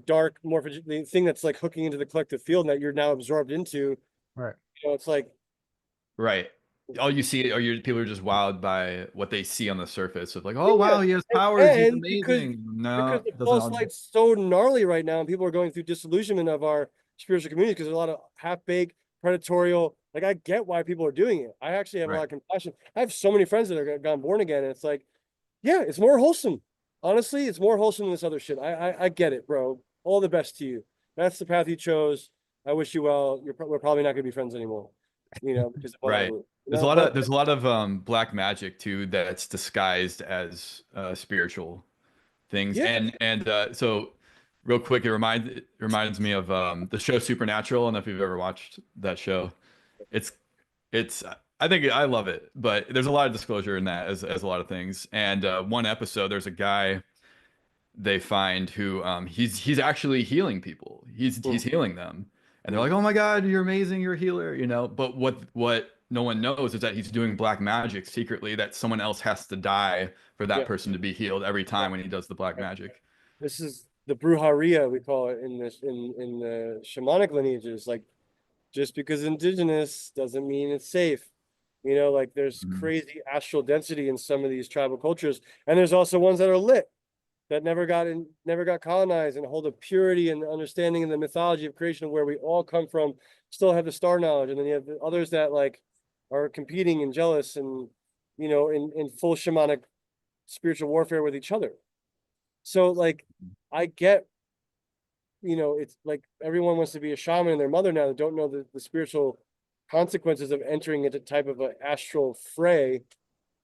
Speaker 3: dark morphogen the thing that's like hooking into the collective field that you're now absorbed into.
Speaker 2: right,
Speaker 3: It's like,
Speaker 1: Right. All you see, or people are just wowed by what they see on the surface of like, oh
Speaker 3: yeah.
Speaker 1: wow, he has powers, he's
Speaker 3: And
Speaker 1: amazing.
Speaker 3: because
Speaker 1: No,
Speaker 3: the
Speaker 1: it doesn't
Speaker 3: false
Speaker 1: all.
Speaker 3: light's so gnarly right now, and people are going through disillusionment of our spiritual community because there's a lot of half-baked, predatorial. Like I get why people are doing it. I actually have a lot
Speaker 1: Right.
Speaker 3: of compassion. I have so many friends that are gone born again, and it's like, yeah, it's more wholesome. Honestly, it's more wholesome than this other shit. I get it, bro. All the best to you. That's the path you chose. I wish you well. We're probably not gonna be friends anymore. because of
Speaker 1: Right.
Speaker 3: whatever. But
Speaker 1: There's a lot of black magic too that's disguised as spiritual things.
Speaker 3: yeah,
Speaker 1: And so real quick, it reminds me of the show Supernatural. I don't know if you've ever watched that show. It's it's I think I love it, but there's a lot of disclosure in that as a lot of things. And one episode, there's a guy they find who he's actually healing people. He's healing them. And they're like, "Oh my God, you're amazing, you're a healer," But what no one knows is that he's doing black magic secretly that someone else has to die for that
Speaker 3: yeah.
Speaker 1: person to be healed every time when he does the black
Speaker 3: Yeah.
Speaker 1: magic.
Speaker 3: This is the brujeria, we call it in this in the shamanic lineages. Like, just because indigenous doesn't mean it's safe. Like there's
Speaker 1: Mhm.
Speaker 3: crazy astral density in some of these tribal cultures, and there's also ones that are lit that never got colonized and hold a purity and understanding in the mythology of creation of where we all come from, still have the star knowledge, and then you have the others that like are competing and jealous and in full shamanic spiritual warfare with each other. So like I get, it's like everyone wants to be a shaman and their mother now that don't know the spiritual consequences of entering into type of an astral fray.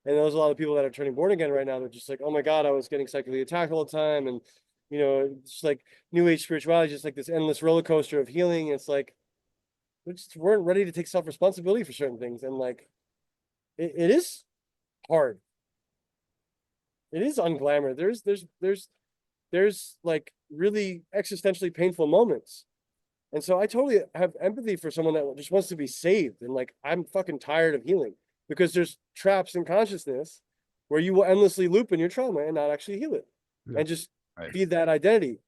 Speaker 3: And there's a lot of people that are turning born again right now. They're just like, oh my God, I was getting psychically attacked all the time. And, it's like new age spirituality, just like this endless roller coaster of healing. It's like, we just weren't ready to take self-responsibility for certain things. And like, it is hard. It is unglamorous. There's like really existentially painful moments. And so I totally have empathy for someone that just wants to be saved. And like, I'm fucking tired of healing because there's traps in consciousness where you will endlessly loop in your trauma and not actually heal it and just
Speaker 1: Right.
Speaker 3: feed that identity.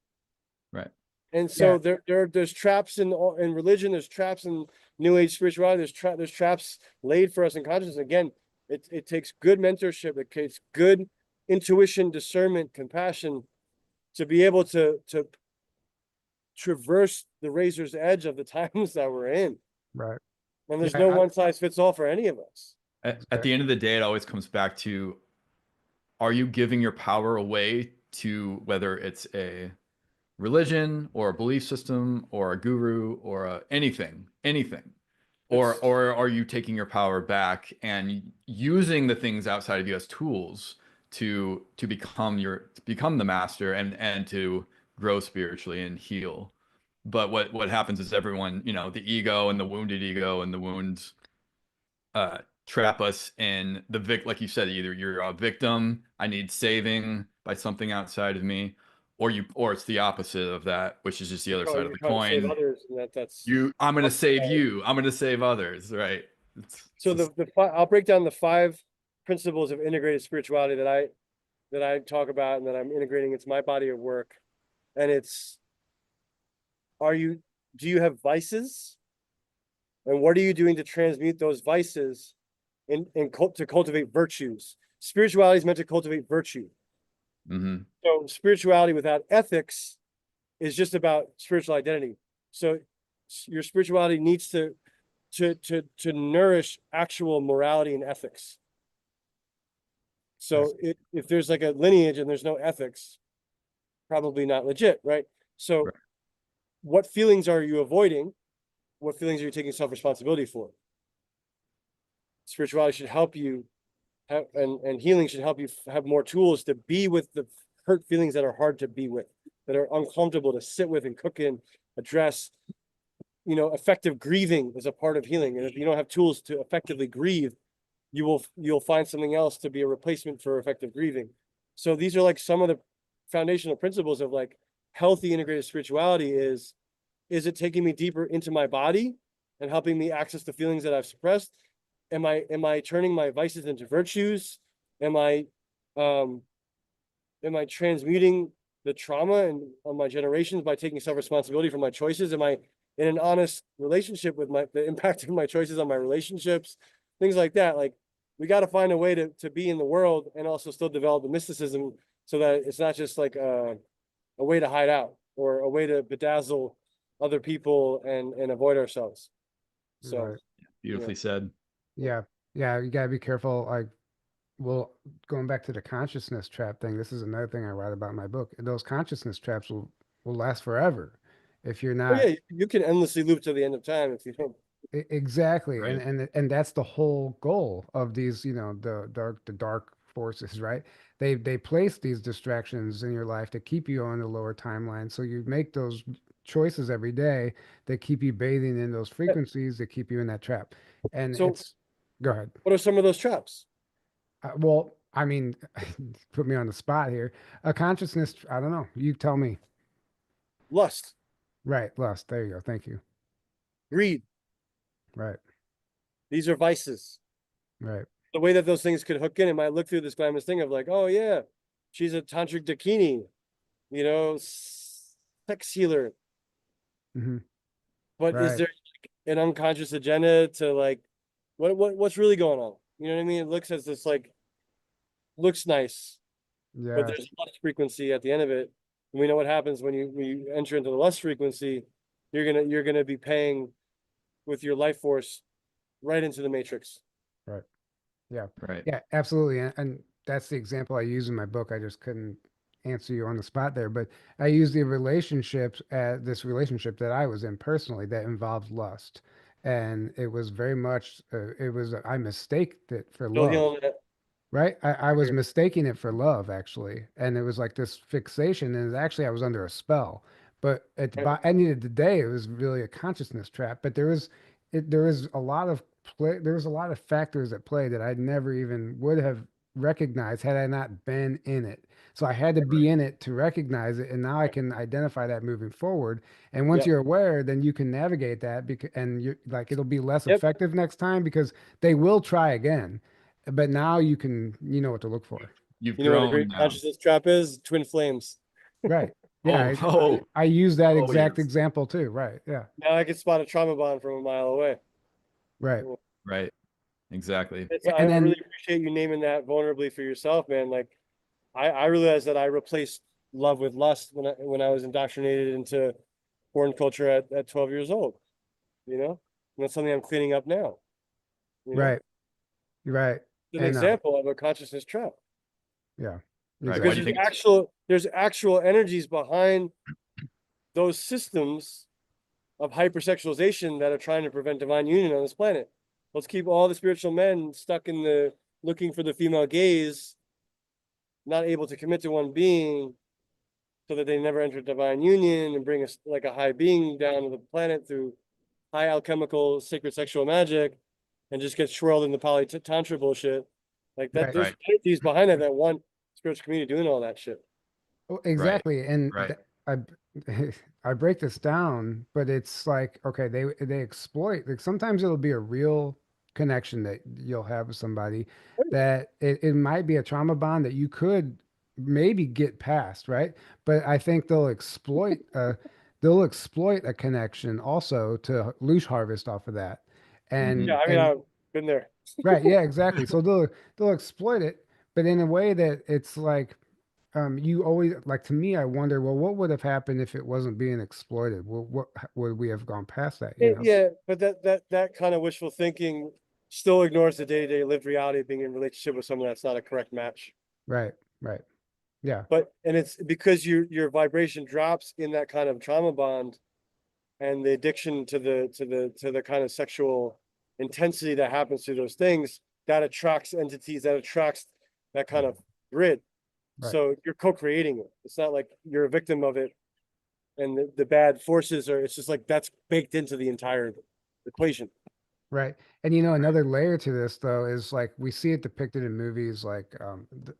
Speaker 1: Right.
Speaker 3: And so there's traps in religion, there's traps in new age spirituality, there's traps laid for us in consciousness. Again, it takes good mentorship, it takes good intuition, discernment, compassion to be able to traverse the razor's edge of the times that we're in.
Speaker 2: Right.
Speaker 3: And there's
Speaker 2: Yeah,
Speaker 3: no one size fits all for any of us.
Speaker 1: At the end of the day, it always comes back to, are you giving your power away to whether it's a religion or a belief system or a guru or anything, or are you taking your power back and using the things outside of you as tools to become the master and to grow spiritually and heal? But what happens is everyone, the ego and the wounded ego and the wounds trap us in like you said, either you're a victim, I need saving by something outside of me, or it's the opposite of that, which is just the other side of
Speaker 3: You're
Speaker 1: the
Speaker 3: trying to save
Speaker 1: coin.
Speaker 3: others, and that's
Speaker 1: I'm going to save you, I'm going to save others, right? It's
Speaker 3: so
Speaker 1: just,
Speaker 3: I'll break down the 5 principles of integrated spirituality that I talk about and that I'm integrating into my body of work. And it's, do you have vices? And what are you doing to transmute those vices to cultivate virtues? Spirituality is meant to cultivate virtue.
Speaker 1: mhm.
Speaker 3: So spirituality without ethics is just about spiritual identity. So your spirituality needs to nourish actual morality and ethics. So if there's like a lineage and there's no ethics, probably not legit, right? So
Speaker 1: Right.
Speaker 3: what feelings are you avoiding? What feelings are you taking self-responsibility for? Spirituality should help you have, and healing should help you have more tools to be with the hurt feelings that are hard to be with, that are uncomfortable to sit with and cook in, address. Effective grieving is a part of healing. And if you don't have tools to effectively grieve, you'll find something else to be a replacement for effective grieving. So these are like some of the foundational principles of like healthy integrated spirituality is it taking me deeper into my body and helping me access the feelings that I've suppressed? Am I turning my vices into virtues? Am I transmuting the trauma and on my generations by taking self-responsibility for my choices? Am I in an honest relationship with the impact of my choices on my relationships? Things like that. Like, we got to find a way to be in the world and also still develop the mysticism so that it's not just like a way to hide out or a way to bedazzle other people and avoid ourselves. So
Speaker 2: Right.
Speaker 1: Beautifully said.
Speaker 2: Yeah. Yeah. You gotta be careful. Like, well, going back to the consciousness trap thing, this is another thing I write about in my book. Those consciousness traps will last forever if you're
Speaker 3: oh
Speaker 2: not.
Speaker 3: yeah, you can endlessly loop to the end of time if you don't
Speaker 2: Exactly.
Speaker 1: Right.
Speaker 2: And that's the whole goal of these, the dark forces, right? They place these distractions in your life to keep you on the lower timeline. So you make those choices every day that keep you bathing in those frequencies that keep you in that trap. And
Speaker 3: So
Speaker 2: go ahead.
Speaker 3: what are some of those traps?
Speaker 2: Well, I mean, put me on the spot here. A consciousness, I don't know. You tell me.
Speaker 3: Lust,
Speaker 2: Right, lust. There you go. Thank you.
Speaker 3: greed.
Speaker 2: Right,
Speaker 3: These are vices.
Speaker 2: right.
Speaker 3: The way that those things could hook in, it might look through this glamorous thing of like, oh yeah, she's a tantric dakini, sex healer.
Speaker 2: Hmm.
Speaker 3: But is
Speaker 2: Right.
Speaker 3: there an unconscious agenda to like, what's really going on? You know what I mean? It looks as this like looks nice, but
Speaker 2: Yeah.
Speaker 3: there's lust frequency at the end of it. And we know what happens when you enter into the lust frequency. You're gonna be paying with your life force right into the matrix.
Speaker 2: Right. Yeah.
Speaker 1: Right.
Speaker 2: Yeah, absolutely. And that's the example I use in my book. I just couldn't answer you on the spot there, but I use the relationships this relationship that I was in personally that involved lust. And it was very much, I mistaked it for
Speaker 3: Still
Speaker 2: love.
Speaker 3: healing that.
Speaker 2: Right? I was mistaking it for love, actually. And it was like this fixation. And actually, I was under a spell. But at the
Speaker 3: Right?
Speaker 2: end of the day, it was really a consciousness trap. But there was a lot of there was a lot of factors at play that I never even would have recognized had I not been in it. So I had to
Speaker 1: Right.
Speaker 2: be in it to recognize it. And now I can identify that moving forward. And once
Speaker 3: Yep.
Speaker 2: you're aware, then you can navigate that because, and you like, it'll be less
Speaker 3: Yep.
Speaker 2: effective next time because they will try again, but now you know what to look for.
Speaker 1: You've
Speaker 3: You know what a
Speaker 1: grown
Speaker 3: great
Speaker 1: now.
Speaker 3: consciousness trap is? Twin flames.
Speaker 2: Right. Yeah.
Speaker 1: Oh, oh,
Speaker 2: I use that
Speaker 1: oh,
Speaker 2: exact
Speaker 1: yes.
Speaker 2: example too. Right. Yeah.
Speaker 3: Now I can spot a trauma bond from a mile away.
Speaker 2: Right.
Speaker 1: Right. Exactly.
Speaker 3: I
Speaker 2: And then,
Speaker 3: really appreciate you naming that vulnerably for yourself, man. Like I realized that I replaced love with lust when I was indoctrinated into foreign culture at 12 years old, you know? And that's something I'm cleaning up now, you know?
Speaker 2: right. Right.
Speaker 3: It's an
Speaker 2: And,
Speaker 3: example of a consciousness trap.
Speaker 2: yeah,
Speaker 1: Right. Why
Speaker 3: Because
Speaker 1: do you
Speaker 2: exactly.
Speaker 1: think it's
Speaker 3: there's actual energies behind those systems of hypersexualization that are trying to prevent divine union on this planet. Let's keep all the spiritual men stuck in the looking for the female gaze, not able to commit to one being, so that they never enter divine union and bring us like a high being down to the planet through high alchemical sacred sexual magic, and just get swirled in the poly tantra bullshit. Like that,
Speaker 2: Right.
Speaker 3: there's
Speaker 1: right?
Speaker 3: entities behind that want spiritual community doing all that shit.
Speaker 2: Oh,
Speaker 1: Right.
Speaker 2: exactly. And
Speaker 1: Right.
Speaker 2: I I break this down, but it's like, okay, they exploit, like sometimes it'll be a real connection that you'll have with somebody that it might be a trauma bond that you could maybe get past, right? But I think they'll exploit a connection also to lose harvest off of that.
Speaker 1: Hmm.
Speaker 3: Yeah, I mean,
Speaker 2: And
Speaker 3: I've been there.
Speaker 2: right, yeah, exactly. So they'll exploit it, but in a way that it's like you always like to me, I wonder, well, what would have happened if it wasn't being exploited? Well, what would we have gone past that, you know?
Speaker 3: Yeah, but that kind of wishful thinking still ignores the day-to-day lived reality of being in a relationship with someone that's not a correct match.
Speaker 2: Right, right. Yeah,
Speaker 3: But and it's because your vibration drops in that kind of trauma bond, and the addiction to the kind of sexual intensity that happens through those things, that attracts entities, that attracts that kind of grid.
Speaker 2: right,
Speaker 3: So you're co-creating it. It's not like you're a victim of it, and the bad forces are. It's just like that's baked into the entire equation.
Speaker 2: right. And another layer to this though is like we see it depicted in movies like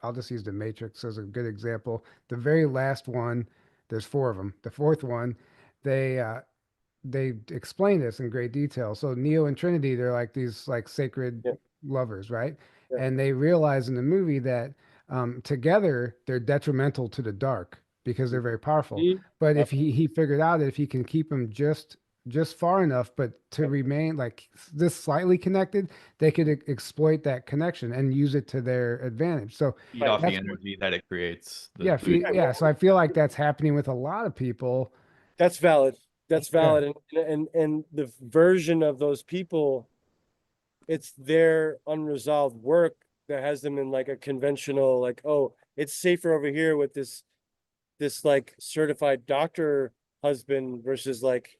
Speaker 2: I'll just use The Matrix as a good example. The very last one, there's four of them. The fourth one, they they explain this in great detail. So Neo and Trinity, they're like these like sacred
Speaker 3: Yeah,
Speaker 2: lovers, right?
Speaker 3: yeah.
Speaker 2: And they realize in the movie that together they're detrimental to the dark because they're very powerful.
Speaker 3: Mhm.
Speaker 2: But if
Speaker 3: Absolutely.
Speaker 2: he figured out that if he can keep them just far enough, but to
Speaker 3: Yep.
Speaker 2: remain like this slightly connected, they could exploit that connection and use it to their advantage. So
Speaker 1: Feed
Speaker 3: Right.
Speaker 1: off the
Speaker 2: that's what,
Speaker 1: energy that it creates.
Speaker 2: yeah,
Speaker 3: Yeah,
Speaker 2: yeah. So I feel like that's happening with a lot of people.
Speaker 3: that's valid. That's
Speaker 2: Yeah,
Speaker 3: valid. And the version of those people, it's their unresolved work that has them in like a conventional, like, oh, it's safer over here with this like certified doctor husband versus like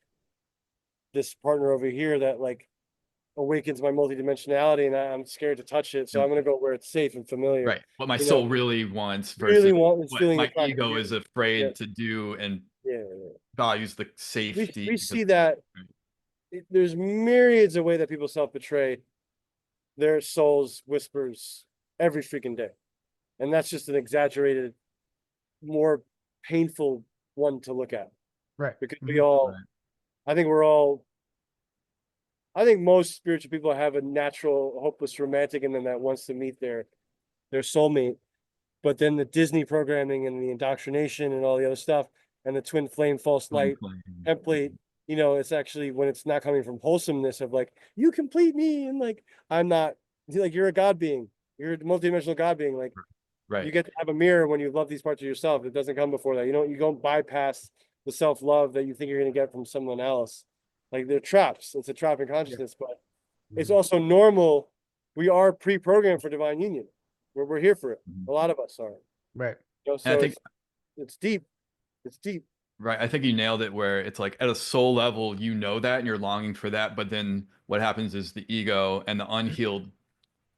Speaker 3: this partner over here that like awakens my multidimensionality, and I'm scared to touch it. So I'm going to go where it's safe and familiar.
Speaker 1: Right. What my
Speaker 3: You
Speaker 1: soul
Speaker 3: know,
Speaker 1: really wants
Speaker 3: really
Speaker 1: versus
Speaker 3: want is
Speaker 1: what
Speaker 3: feeling the
Speaker 1: my
Speaker 3: crack of
Speaker 1: ego
Speaker 3: fear.
Speaker 1: is
Speaker 3: Yeah,
Speaker 1: afraid to do and
Speaker 3: yeah.
Speaker 1: values the safety.
Speaker 3: We see that there's myriads of ways that people self-betray their soul's whispers every freaking day. And that's just an exaggerated, more painful one to look at.
Speaker 2: Right.
Speaker 3: Because
Speaker 2: Mhm.
Speaker 3: we all,
Speaker 1: Right.
Speaker 3: I think we're all, I think most spiritual people have a natural, hopeless romantic in them that wants to meet their soulmate. But then the Disney programming and the indoctrination and all the other stuff and the twin flame false light template, you know, it's actually when it's not coming from wholesomeness of like, you complete me, and like, I'm not, like, you're a God being, you're a multidimensional God being. Like, you
Speaker 1: Right.
Speaker 3: get to have a mirror when you love these parts of yourself. It doesn't come before that. You don't bypass the self-love that you think you're going to get from someone else. Like, they're traps. It's a trap in consciousness, but it's
Speaker 2: Mhm.
Speaker 3: also normal. We are pre-programmed for divine union. We're here for it. A lot of us are.
Speaker 2: Right.
Speaker 3: You know,
Speaker 1: And I
Speaker 3: so
Speaker 1: think
Speaker 3: it's deep. It's deep.
Speaker 1: right. I think you nailed it where it's like at a soul level, you know that and you're longing for that. But then what happens is the ego and the unhealed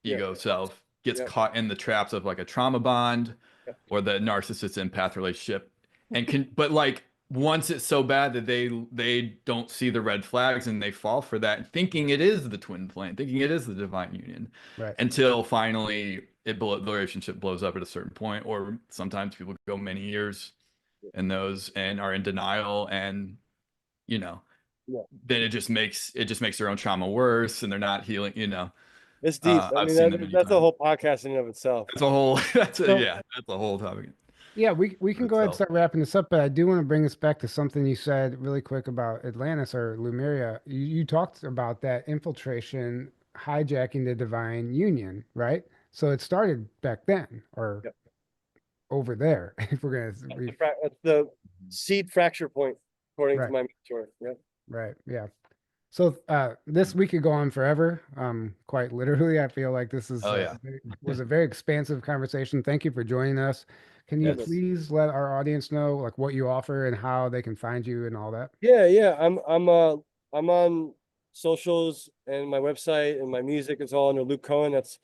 Speaker 3: Yeah.
Speaker 1: ego self gets
Speaker 3: Yeah.
Speaker 1: caught in the traps of like a trauma bond
Speaker 3: Yeah.
Speaker 1: or the narcissist empath relationship. And but like once it's so bad that they don't see the red flags and they fall for that, thinking it is the twin flame, thinking it is the divine union,
Speaker 2: Right.
Speaker 1: until finally the relationship blows up at a certain point, or sometimes people go many years in those and are in denial, and you know,
Speaker 3: Yeah.
Speaker 1: then it just makes their own trauma worse, and they're not healing.
Speaker 3: It's deep. I
Speaker 1: I've
Speaker 3: mean,
Speaker 1: seen that many
Speaker 3: that's a
Speaker 1: times.
Speaker 3: whole podcast in and of itself.
Speaker 1: That's a whole
Speaker 2: So
Speaker 1: that's a whole topic
Speaker 2: yeah, we
Speaker 1: in
Speaker 2: can go ahead and
Speaker 1: itself.
Speaker 2: start wrapping this up, but I do want to bring us back to something you said really quick about Atlantis or Lumeria. You talked about that infiltration hijacking the divine union, right? So it started back then or
Speaker 3: Yep.
Speaker 2: over there, if we're gonna
Speaker 3: That's the seed fracture point, according to
Speaker 2: right,
Speaker 3: my mentor. Yeah.
Speaker 2: right, yeah. So this we could go on forever. Quite literally, I feel like this is
Speaker 1: Oh yeah.
Speaker 2: was a very expansive conversation. Thank you for joining us. Can you
Speaker 1: Yes.
Speaker 2: please let our audience know like what you offer and how they can find you and all that?
Speaker 3: Yeah. I'm on socials, and my website and my music is all under Luke Kohen. That's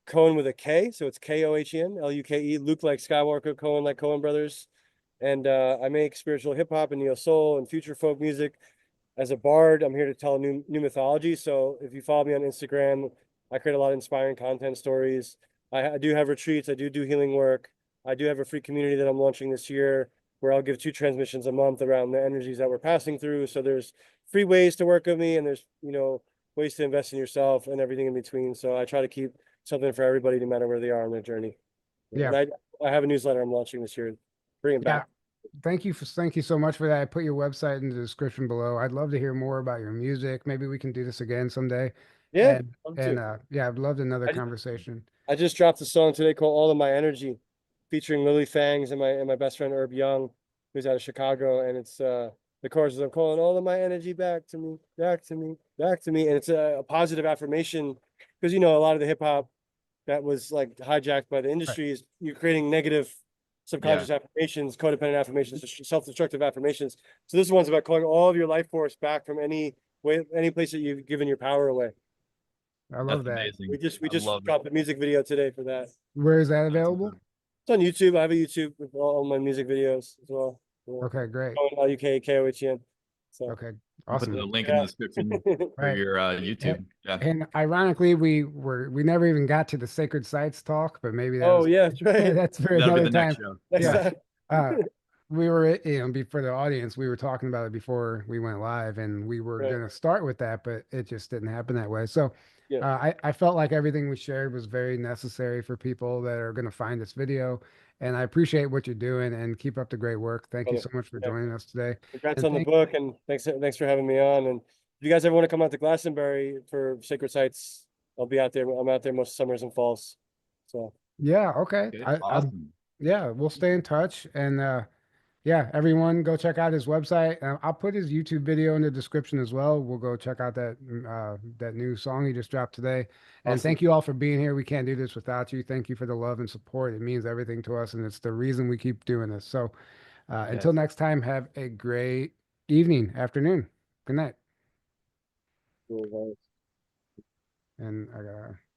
Speaker 3: Cohen with a K, so it's Kohen, Luke, Luke like Skywalker, Cohen like Cohen brothers. And I make spiritual hip hop and neo soul and future folk music. As a bard, I'm here to tell new mythology. So if you follow me on Instagram, I create a lot of inspiring content stories. I do have retreats. I do healing work. I do have a free community that I'm launching this year where I'll give 2 transmissions a month around the energies that we're passing through. So there's free ways to work with me, and there's, ways to invest in yourself and everything in between. So I try to keep something for everybody, no matter where they are on their journey.
Speaker 2: Yeah,
Speaker 3: And I have a newsletter I'm launching this year. Bring it
Speaker 2: yeah.
Speaker 3: back.
Speaker 2: Thank you so much for that. I put your website in the description below. I'd love to hear more about your music. Maybe we can do this again someday.
Speaker 3: Yeah, love
Speaker 2: And
Speaker 3: to.
Speaker 2: yeah, I'd love another
Speaker 3: I just,
Speaker 2: conversation.
Speaker 3: I just dropped a song today called "All of My Energy," featuring Lily Fangs and my best friend Herb Young, who's out of Chicago. And it's the chorus is, "I'm calling all of my energy back to me, back to me, back to me," and it's a positive affirmation, because a lot of the hip hop that was like hijacked by the
Speaker 2: Right.
Speaker 3: industry is you're creating negative subconscious affirmations, codependent affirmations, self-destructive affirmations. So this one's about calling all of your life force back from any place that you've given your power away.
Speaker 2: I love
Speaker 1: That's
Speaker 2: that.
Speaker 1: amazing.
Speaker 3: We just
Speaker 1: I love
Speaker 3: dropped a music video today for that.
Speaker 2: Where is that
Speaker 1: That's
Speaker 2: available?
Speaker 3: It's on YouTube. I have a YouTube with all my music videos as well. Yeah.
Speaker 2: Okay, great.
Speaker 3: Kohen. So
Speaker 2: Okay,
Speaker 1: I'll put
Speaker 2: awesome.
Speaker 1: the link in the description for
Speaker 2: Right.
Speaker 1: your YouTube. Yeah.
Speaker 2: And ironically, we never even got to the sacred sites talk, but maybe that
Speaker 3: Oh
Speaker 2: was
Speaker 3: yeah, that's right.
Speaker 2: that's for
Speaker 1: That'll be
Speaker 2: another
Speaker 1: the next
Speaker 2: time.
Speaker 1: show.
Speaker 3: Next
Speaker 2: Yeah.
Speaker 3: time.
Speaker 2: We were, before the audience, we were talking about it before we went live, and we were
Speaker 3: Right.
Speaker 2: going to start with that, but it just didn't happen that way. So
Speaker 3: Yeah.
Speaker 2: I felt like everything we shared was very necessary for people that are going to find this video. And I appreciate what you're doing and keep up the great work. Thank you so much for
Speaker 3: Yeah.
Speaker 2: joining us today.
Speaker 3: Congrats
Speaker 2: And
Speaker 3: on the book, and thanks for having me on. And if you guys ever want to come out to Glastonbury for Sacred Sites, I'll be out there. I'm out there most summers and falls. So
Speaker 2: yeah, okay.
Speaker 1: Okay, awesome.
Speaker 2: Yeah, we'll stay in touch. And yeah, everyone go check out his website. I'll put his YouTube video in the description as well. We'll go check out that new song he just dropped today. And
Speaker 3: awesome.
Speaker 2: thank you all for being here. We can't do this without you. Thank you for the love and support. It means everything to us, and it's the reason we keep doing this. So until next time, have a great evening, afternoon. Good night.
Speaker 3: Cool, guys.
Speaker 2: and I gotta